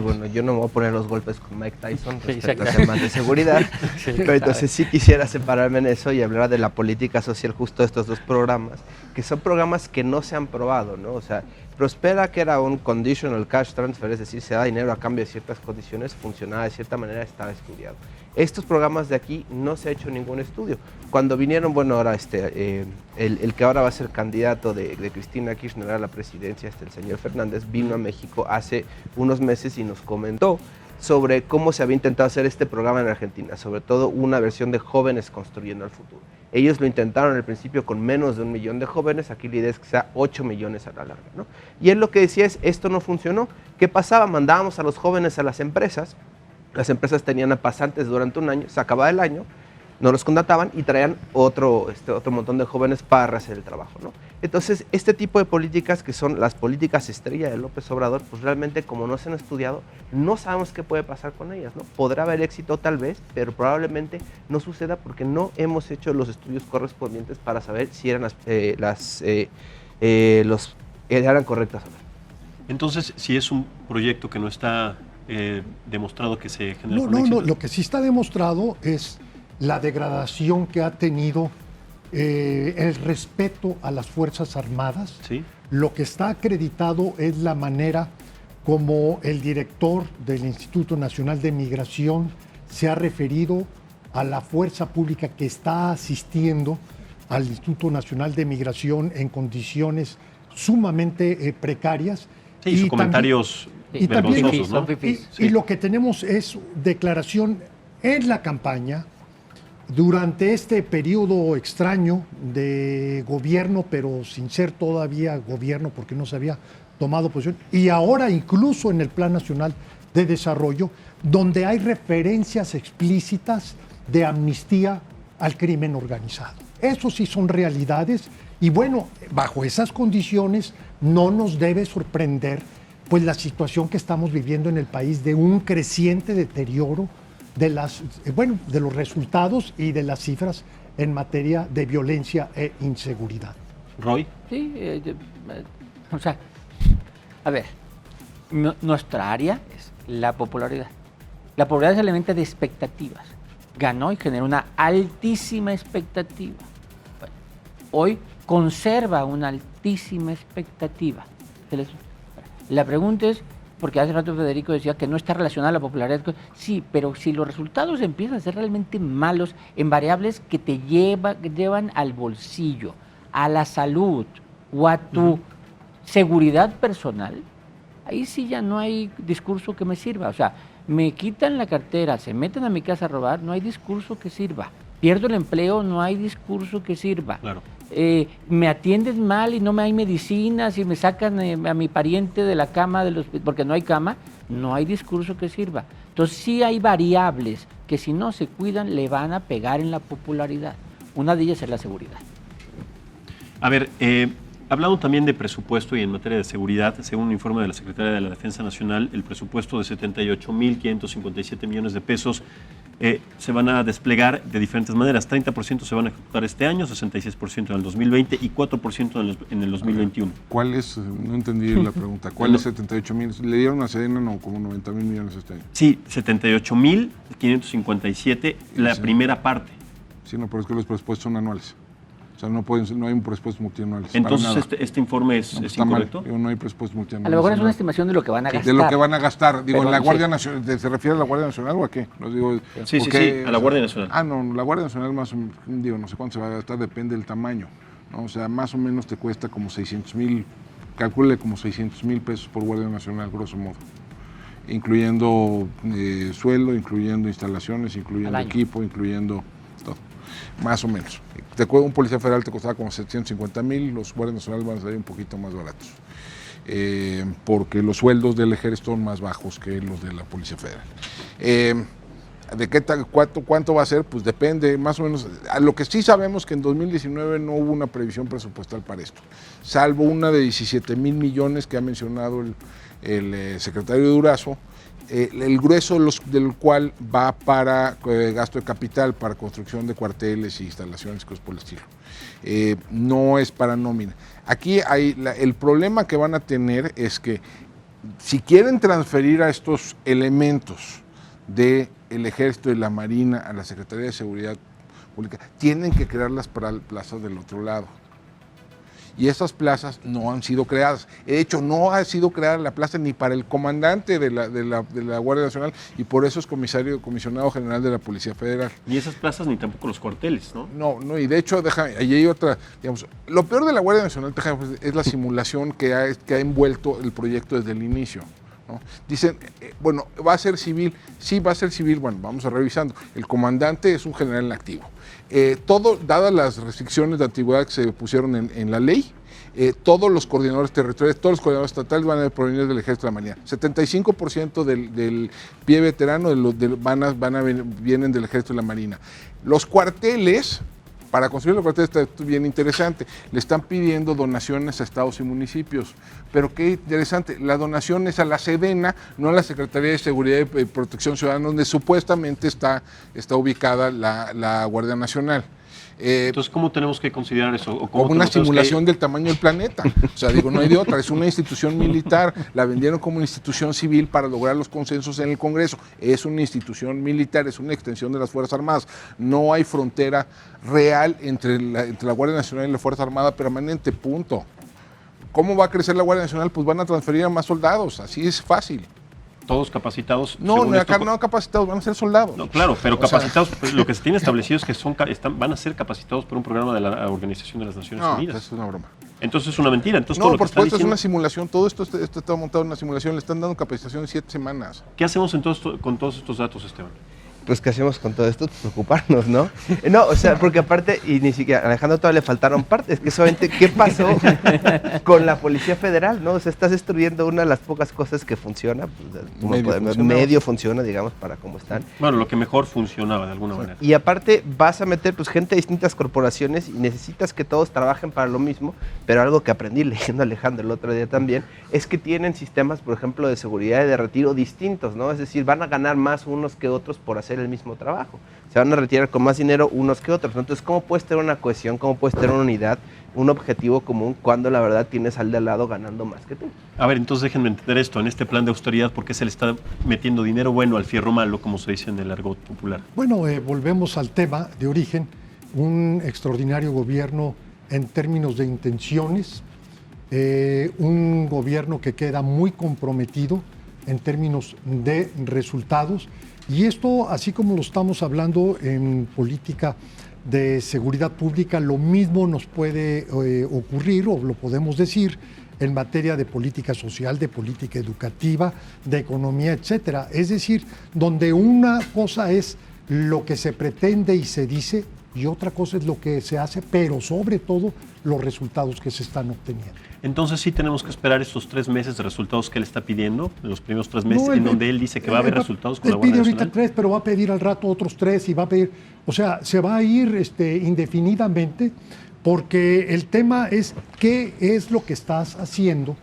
Bueno, yo no me voy a poner los golpes con Mike Tyson respecto a temas de seguridad, pero entonces sí quisiera separarme en eso y hablar de la política social justo de estos dos programas, que son programas que no se han probado, ¿no? O sea, Prospera, que era un conditional cash transfer, es decir, se da dinero a cambio de ciertas condiciones, funcionaba de cierta manera, estaba estudiado. Estos programas de aquí no se ha hecho ningún estudio. Cuando vinieron, bueno, ahora el que ahora va a ser candidato de Cristina Kirchner a la presidencia, el señor Fernández, vino a México hace unos meses y nos comentó sobre cómo se había intentado hacer este programa en Argentina, sobre todo una versión de Jóvenes Construyendo el Futuro. Ellos lo intentaron al principio con menos de 1 millón de jóvenes, aquí la idea es que sea 8 millones a la larga, ¿no? Y él lo que decía es, esto no funcionó. ¿Qué pasaba? Mandábamos a los jóvenes a las empresas tenían a pasantes durante un año, se acababa el año, no los contrataban y traían otro montón de jóvenes para hacer el trabajo, ¿no? Entonces, este tipo de políticas que son las políticas estrella de López Obrador, pues realmente como no se han estudiado, no sabemos qué puede pasar con ellas, ¿no? Podrá haber éxito tal vez, pero probablemente no suceda porque no hemos hecho los estudios correspondientes para saber si eran eran correctas o no. Entonces, si es un proyecto que no está demostrado que se genera No, lo que sí está demostrado es la degradación que ha tenido el respeto a las Fuerzas Armadas. ¿Sí? Lo que está acreditado es la manera como el director del Instituto Nacional de Migración se ha referido a la fuerza pública que está asistiendo al Instituto Nacional de Migración en condiciones sumamente precarias. Sí, y sus comentarios vergonzosos, ¿no? Y lo que tenemos es declaración en la campaña durante este periodo extraño de gobierno, pero sin ser todavía gobierno porque no se había tomado posición, y ahora incluso en el Plan Nacional de Desarrollo, donde hay referencias explícitas de amnistía al crimen organizado. Eso sí son realidades y bueno, bajo esas condiciones no nos debe sorprender pues la situación que estamos viviendo en el país de un creciente deterioro de los resultados y de las cifras en materia de violencia e inseguridad. Roy. Sí, o sea, a ver, nuestra área es la popularidad. La popularidad se alimenta de expectativas. Ganó y generó una altísima expectativa. Bueno, hoy conserva una altísima expectativa. La pregunta es, porque hace rato Federico decía que no está relacionada la popularidad. Sí, pero si los resultados empiezan a ser realmente malos en variables que te llevan al bolsillo, a la salud o a tu seguridad personal, ahí sí ya no hay discurso que me sirva. O sea, me quitan la cartera, se meten a mi casa a robar, no hay discurso que sirva. Pierdo el empleo, no hay discurso que sirva. Claro. Me atienden mal y no me hay medicinas y me sacan a mi pariente de la cama porque no hay cama, no hay discurso que sirva. Entonces sí hay variables que si no se cuidan le van a pegar en la popularidad. Una de ellas es la seguridad. A ver, hablando también de presupuesto y en materia de seguridad, según un informe de la Secretaría de la Defensa Nacional, el presupuesto de 78.557 millones de pesos se van a desplegar de diferentes maneras. 30% se van a ejecutar este año, 66% en el 2020 y 4% en el 2021. ¿Cuál es? No entendí la pregunta. ¿Cuál es 78.000? ¿Le dieron a Sedena como 90.000 millones este año? Sí, 78.557, la primera parte. Sí, no, pero es que los presupuestos son anuales. O sea, no hay un presupuesto multianual. Entonces, este informe es incorrecto. No hay presupuesto multianual. A lo mejor es una estimación de lo que van a gastar. De lo que van a gastar. Digo, en la Guardia Nacional. ¿Se refiere a la Guardia Nacional o a qué? Sí, a la Guardia Nacional. No, la Guardia Nacional no sé cuánto se va a gastar, depende del tamaño, ¿no? O sea, más o menos te cuesta como 600,000, calcule como 600,000 pesos por Guardia Nacional, grosso modo. Incluyendo sueldo, incluyendo instalaciones, incluyendo equipo, incluyendo todo. Más o menos. Un policía federal te costaba como 750,000, los guardias nacionales van a salir un poquito más baratos. Porque los sueldos del ejército son más bajos que los de la Policía Federal. ¿De qué tal, cuánto va a ser? Pues depende, más o menos. Lo que sí sabemos que en 2019 no hubo una previsión presupuestal para esto, salvo una de 17,000 millones que ha mencionado el secretario Durazo, el grueso del cual va para gasto de capital, para construcción de cuarteles y instalaciones, cosas por el estilo. No es para nómina. Aquí el problema que van a tener es que si quieren transferir a estos elementos del Ejército y la Marina a la Secretaría de Seguridad Pública, tienen que crear las plazas del otro lado. Y esas plazas no han sido creadas. De hecho, no ha sido creada la plaza ni para el comandante de la Guardia Nacional, y por eso es comisionado general de la Policía Federal. Ni esas plazas ni tampoco los cuarteles, ¿no? No, y de hecho, ahí hay otra, digamos, lo peor de la Guardia Nacional es la simulación que ha envuelto el proyecto desde el inicio, ¿no? Dicen, bueno, ¿va a ser civil? Sí, va a ser civil. Bueno, vamos a revisando. El comandante es un general en activo. Dadas las restricciones de antigüedad que se pusieron en la ley, todos los coordinadores territoriales, todos los coordinadores estatales van a provenir del Ejército de la Marina. 75% del pie veterano vienen del Ejército de la Marina. Los cuarteles, para construir los cuarteles está bien interesante, le están pidiendo donaciones a estados y municipios. Pero qué interesante, la donación es a la Sedena, no a la Secretaría de Seguridad y Protección Ciudadana, donde supuestamente está ubicada la Guardia Nacional. Entonces, ¿cómo tenemos que considerar eso? Como una simulación del tamaño del planeta. O sea, digo, no hay de otra. Es una institución militar. La vendieron como una institución civil para lograr los consensos en el Congreso. Es una institución militar, es una extensión de las Fuerzas Armadas. No hay frontera real entre la Guardia Nacional y la Fuerza Armada permanente, punto. ¿Cómo va a crecer la Guardia Nacional? Pues van a transferir a más soldados. Así es fácil. ¿Todos capacitados? No capacitados, van a ser soldados. No, claro, pero capacitados, lo que se tiene establecido es que van a ser capacitados por un programa de la Organización de las Naciones Unidas. No, es una broma. Entonces es una mentira. Entonces, no, por supuesto, es una simulación. Todo esto está montado en una simulación. Le están dando capacitación de 7 semanas. ¿Qué hacemos entonces con todos estos datos, Esteban? Pues, ¿qué hacemos con todo esto? Preocuparnos, ¿no? No, o sea, porque aparte, y ni siquiera, a Alejandro todavía le faltaron partes, que solamente, ¿qué pasó con la Policía Federal, no? O sea, estás destruyendo una de las pocas cosas que funciona, pues, medio funciona, digamos, para cómo están. Bueno, lo que mejor funcionaba, de alguna manera. Y aparte, vas a meter, pues, gente de distintas corporaciones y necesitas que todos trabajen para lo mismo, pero algo que aprendí leyendo a Alejandro el otro día también, es que tienen sistemas, por ejemplo, de seguridad y de retiro distintos, ¿no? Es decir, van a ganar más unos que otros por hacer hacer el mismo trabajo. Se van a retirar con más dinero unos que otros. Entonces, ¿cómo puedes tener una cohesión? ¿Cómo puedes tener una unidad, un objetivo común cuando la verdad tienes al de al lado ganando más que tú? A ver, entonces déjenme entender esto. En este plan de austeridad, ¿por qué se le está metiendo dinero bueno al fierro malo, como se dice en el argot popular? Bueno, volvemos al tema de origen. Un extraordinario gobierno en términos de intenciones, un gobierno que queda muy comprometido en términos de resultados. Y esto, así como lo estamos hablando en política de seguridad pública, lo mismo nos puede ocurrir, o lo podemos decir, en materia de política social, de política educativa, de economía, etcétera. Es decir, donde una cosa es lo que se pretende y se dice, y otra cosa es lo que se hace, pero sobre todo los resultados que se están obteniendo. Entonces sí tenemos que esperar estos 3 meses de resultados que él está pidiendo, los primeros 3 meses, en donde él dice que va a haber resultados con la Guardia Nacional. Él pide ahorita 3, pero va a pedir al rato otros 3 y va a pedir, o sea, se va a ir indefinidamente, porque el tema es qué es lo que estás haciendo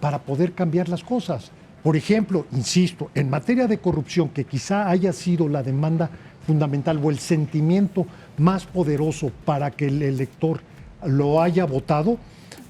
para poder cambiar las cosas. Por ejemplo, insisto, en materia de corrupción, que quizá haya sido la demanda fundamental o el sentimiento más poderoso para que el elector lo haya votado,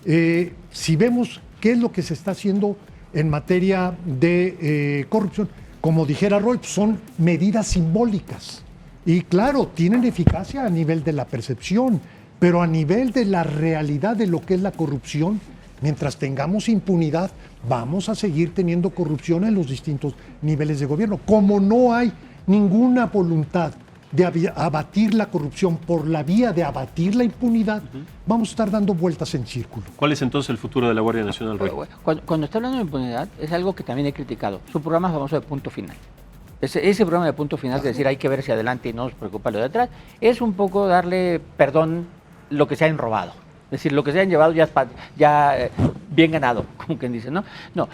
si vemos qué es lo que se está haciendo en materia de corrupción, como dijera Roy, son medidas simbólicas y claro, tienen eficacia a nivel de la percepción, pero a nivel de la realidad de lo que es la corrupción, mientras tengamos impunidad, vamos a seguir teniendo corrupción en los distintos niveles de gobierno. Como no hay ninguna voluntad de abatir la corrupción por la vía de abatir la impunidad, vamos a estar dando vueltas en círculo. ¿Cuál es entonces el futuro de la Guardia Nacional, Roy? Cuando está hablando de impunidad, es algo que también he criticado. Su programa famoso de punto final. Ese programa de punto final, de decir hay que ver hacia adelante y no nos preocupa lo de atrás, es un poco darle perdón lo que se hayan robado. Es decir, lo que se hayan llevado ya bien ganado, como quien dice, ¿no? No,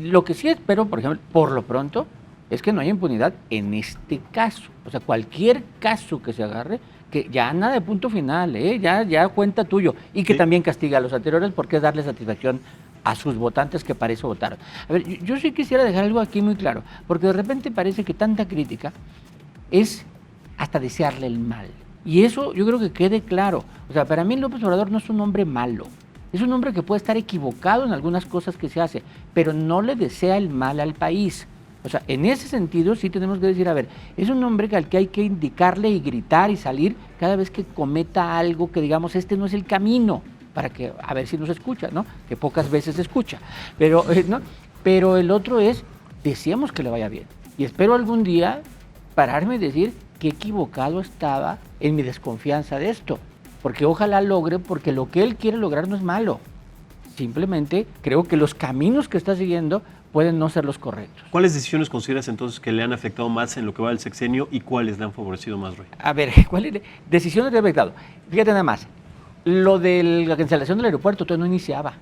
lo que sí espero, por ejemplo, por lo pronto, es que no haya impunidad en este caso. O sea, cualquier caso que se agarre, que ya nada de punto final, ya cuenta tuyo. Y que también castiga a los anteriores porque es darle satisfacción a sus votantes que para eso votaron. A ver, yo sí quisiera dejar algo aquí muy claro, porque de repente parece que tanta crítica es hasta desearle el mal. Y eso yo creo que quede claro. O sea, para mí López Obrador no es un hombre malo. Es un hombre que puede estar equivocado en algunas cosas que se hace, pero no le desea el mal al país. O sea, en ese sentido sí tenemos que decir, a ver, es un hombre al que hay que indicarle y gritar y salir cada vez que cometa algo que digamos, este no es el camino, para que, a ver si nos escucha, ¿no? Que pocas veces se escucha. Pero, ¿no? Pero el otro es, deseamos que le vaya bien. Y espero algún día pararme y decir qué equivocado estaba en mi desconfianza de esto. Porque ojalá logre, porque lo que él quiere lograr no es malo. Simplemente creo que los caminos que está siguiendo pueden no ser los correctos. ¿Cuáles decisiones consideras entonces que le han afectado más en lo que va del sexenio y cuáles le han favorecido más, Roy? A ver, ¿cuáles decisiones le han afectado? Fíjate nada más, lo de la cancelación del aeropuerto todavía no iniciaba.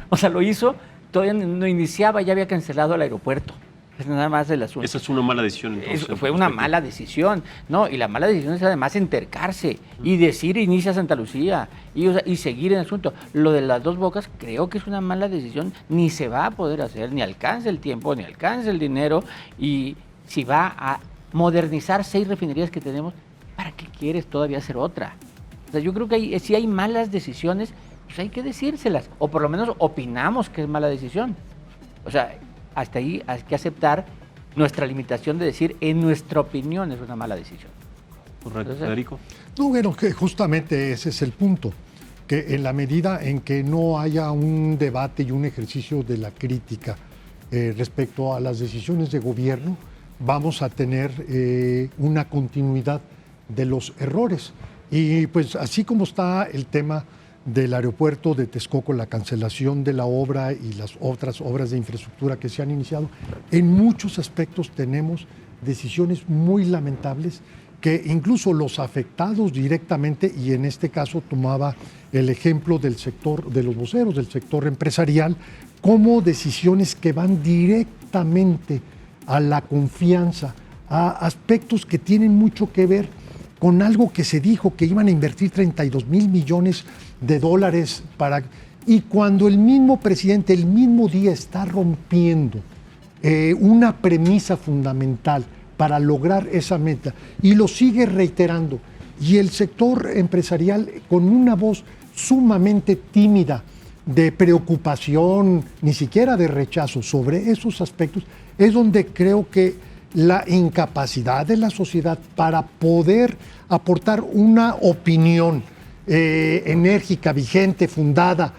O sea, lo hizo, todavía no iniciaba, ya había cancelado el aeropuerto. Es nada más el asunto. Esa es una mala decisión, entonces. Fue una mala decisión, ¿no? Y la mala decisión es además entercarse y decir inicia Santa Lucía y seguir en el asunto. Lo de las Dos Bocas creo que es una mala decisión, ni se va a poder hacer, ni alcanza el tiempo, ni alcanza el dinero, y si va a modernizar 6 refinerías que tenemos, ¿para qué quieres todavía hacer otra? O sea, yo creo que si hay malas decisiones, pues hay que decírselas, o por lo menos opinamos que es mala decisión. O sea, hasta ahí hay que aceptar nuestra limitación de decir, en nuestra opinión es una mala decisión. Correcto, Federico. No, bueno, que justamente ese es el punto, que en la medida en que no haya un debate y un ejercicio de la crítica respecto a las decisiones de gobierno, vamos a tener una continuidad de los errores. Y pues así como está el tema del aeropuerto de Texcoco, la cancelación de la obra y las otras obras de infraestructura que se han iniciado, en muchos aspectos tenemos decisiones muy lamentables que incluso los afectados directamente, y en este caso tomaba el ejemplo del sector de los voceros, del sector empresarial, como decisiones que van directamente a la confianza, a aspectos que tienen mucho que ver con algo que se dijo que iban a invertir 32,000 millones de dólares y cuando el mismo presidente el mismo día está rompiendo una premisa fundamental para lograr esa meta y lo sigue reiterando. Y el sector empresarial, con una voz sumamente tímida de preocupación, ni siquiera de rechazo sobre esos aspectos, es donde creo que la incapacidad de la sociedad para poder aportar una opinión enérgica, vigente, fundada,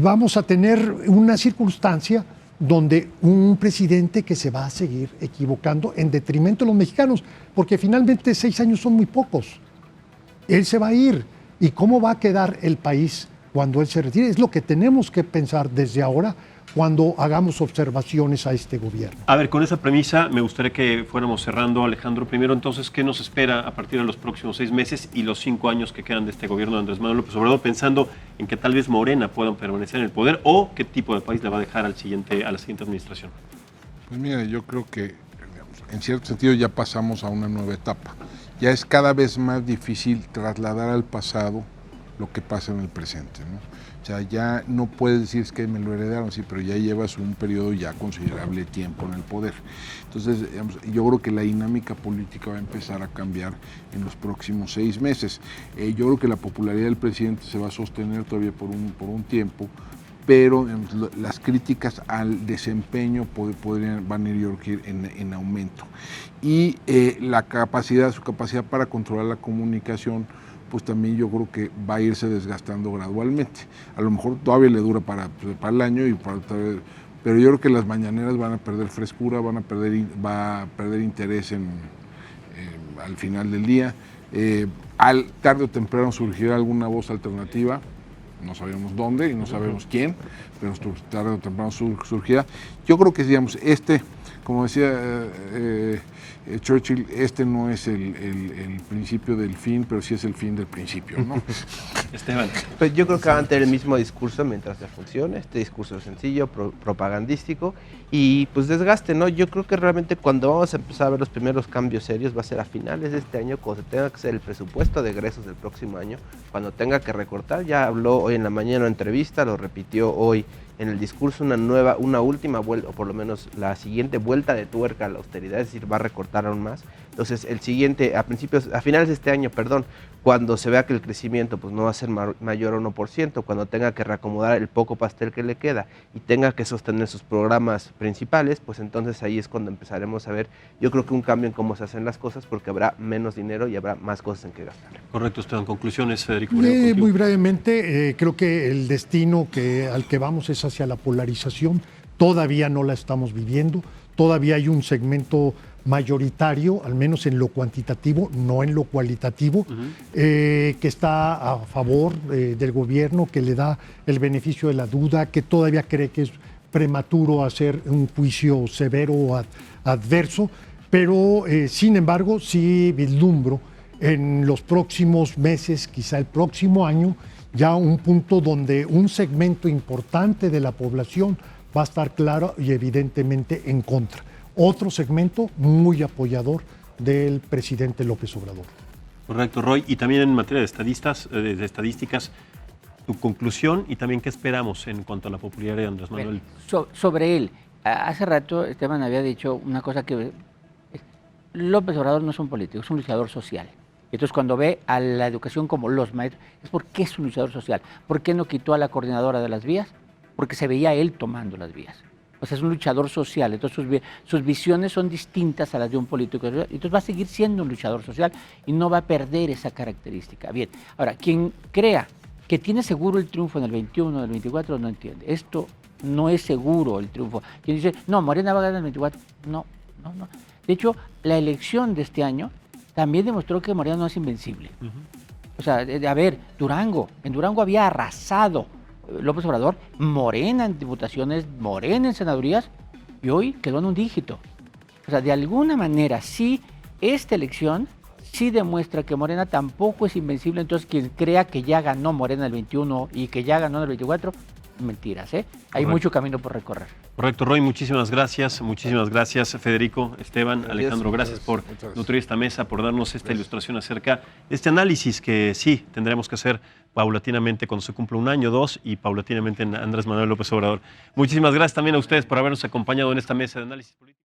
vamos a tener una circunstancia donde un presidente que se va a seguir equivocando en detrimento de los mexicanos, porque finalmente 6 años son muy pocos. Él se va a ir. ¿Y cómo va a quedar el país cuando él se retire? Es lo que tenemos que pensar desde ahora cuando hagamos observaciones a este gobierno. A ver, con esa premisa me gustaría que fuéramos cerrando, Alejandro. Primero, entonces, ¿qué nos espera a partir de los próximos 6 meses y los 5 años que quedan de este gobierno de Andrés Manuel López Obrador, pensando en que tal vez Morena pueda permanecer en el poder, o qué tipo de país le va a dejar a la siguiente administración? Pues mira, yo creo que en cierto sentido ya pasamos a una nueva etapa. Ya es cada vez más difícil trasladar al pasado lo que pasa en el presente, ¿no? O sea, ya no puedes decir es que me lo heredaron, sí, pero ya llevas un periodo ya considerable tiempo en el poder. Entonces, digamos, yo creo que la dinámica política va a empezar a cambiar en los próximos 6 meses. Yo creo que la popularidad del presidente se va a sostener todavía por un tiempo, pero digamos, las críticas al desempeño van a ir en aumento. Y su capacidad para controlar la comunicación, pues también yo creo que va a irse desgastando gradualmente. A lo mejor todavía le dura para el año, pero yo creo que las mañaneras van a perder frescura, va a perder interés al final del día. Tarde o temprano surgirá alguna voz alternativa, no sabemos dónde y no sabemos quién, pero tarde o temprano surgirá. Yo creo que, digamos, como decía Churchill, no es el principio del fin, pero sí es el fin del principio, ¿no? Esteban. Pues yo creo que van a tener el mismo discurso mientras le funcione, este discurso sencillo, propagandístico y pues desgaste, ¿no? Yo creo que realmente cuando vamos a empezar a ver los primeros cambios serios va a ser a finales de este año, cuando se tenga que hacer el presupuesto de egresos del próximo año, cuando tenga que recortar. Ya habló hoy en la mañana en una entrevista, lo repitió hoy en el discurso, una última vuelta, o por lo menos la siguiente vuelta de tuerca a la austeridad, es decir, va a recortar aún más. Entonces, a finales de este año, cuando se vea que el crecimiento pues, no va a ser mayor a 1%, cuando tenga que reacomodar el poco pastel que le queda y tenga que sostener sus programas principales, pues entonces ahí es cuando empezaremos a ver, yo creo que un cambio en cómo se hacen las cosas, porque habrá menos dinero y habrá más cosas en que gastar. Correcto, Esteban. Conclusiones, Federico. Muy brevemente, creo que el destino al que vamos es hacia la polarización. Todavía no la estamos viviendo, todavía hay un segmento mayoritario, al menos en lo cuantitativo, no en lo cualitativo, que está a favor del gobierno, que le da el beneficio de la duda, que todavía cree que es prematuro hacer un juicio severo o adverso, pero sin embargo sí vislumbro en los próximos meses, quizá el próximo año, ya un punto donde un segmento importante de la población va a estar claro y evidentemente en contra. Otro segmento muy apoyador del presidente López Obrador. Correcto, Roy. Y también en materia de estadísticas, tu conclusión y también qué esperamos en cuanto a la popularidad de Andrés Manuel. Sobre él, hace rato Esteban había dicho una cosa que López Obrador no es un político, es un luchador social. Entonces, cuando ve a la educación como los maestros, es porque es un luchador social. ¿Por qué no quitó a la coordinadora de las vías? Porque se veía él tomando las vías. O sea, es un luchador social, entonces sus visiones son distintas a las de un político. Entonces va a seguir siendo un luchador social y no va a perder esa característica. Bien, ahora, quien crea que tiene seguro el triunfo en el 21, en el 24, no entiende. Esto no es seguro el triunfo. Quien dice, no, Morena va a ganar en el 24, no. De hecho, la elección de este año también demostró que Morena no es invencible. O sea, a ver, en Durango había arrasado López Obrador, Morena en diputaciones, Morena en senadurías, y hoy quedó en un dígito. O sea, de alguna manera, sí, esta elección sí demuestra que Morena tampoco es invencible. Entonces, quien crea que ya ganó Morena el 21 y que ya ganó el 24, mentiras, ¿eh? Hay mucho camino por recorrer. Correcto, Roy, muchísimas gracias, Federico, Esteban, Alejandro, gracias por nutrir esta mesa, por darnos esta ilustración acerca de este análisis que sí tendremos que hacer paulatinamente cuando se cumpla 1 año, 2 y paulatinamente en Andrés Manuel López Obrador. Muchísimas gracias también a ustedes por habernos acompañado en esta mesa de análisis político.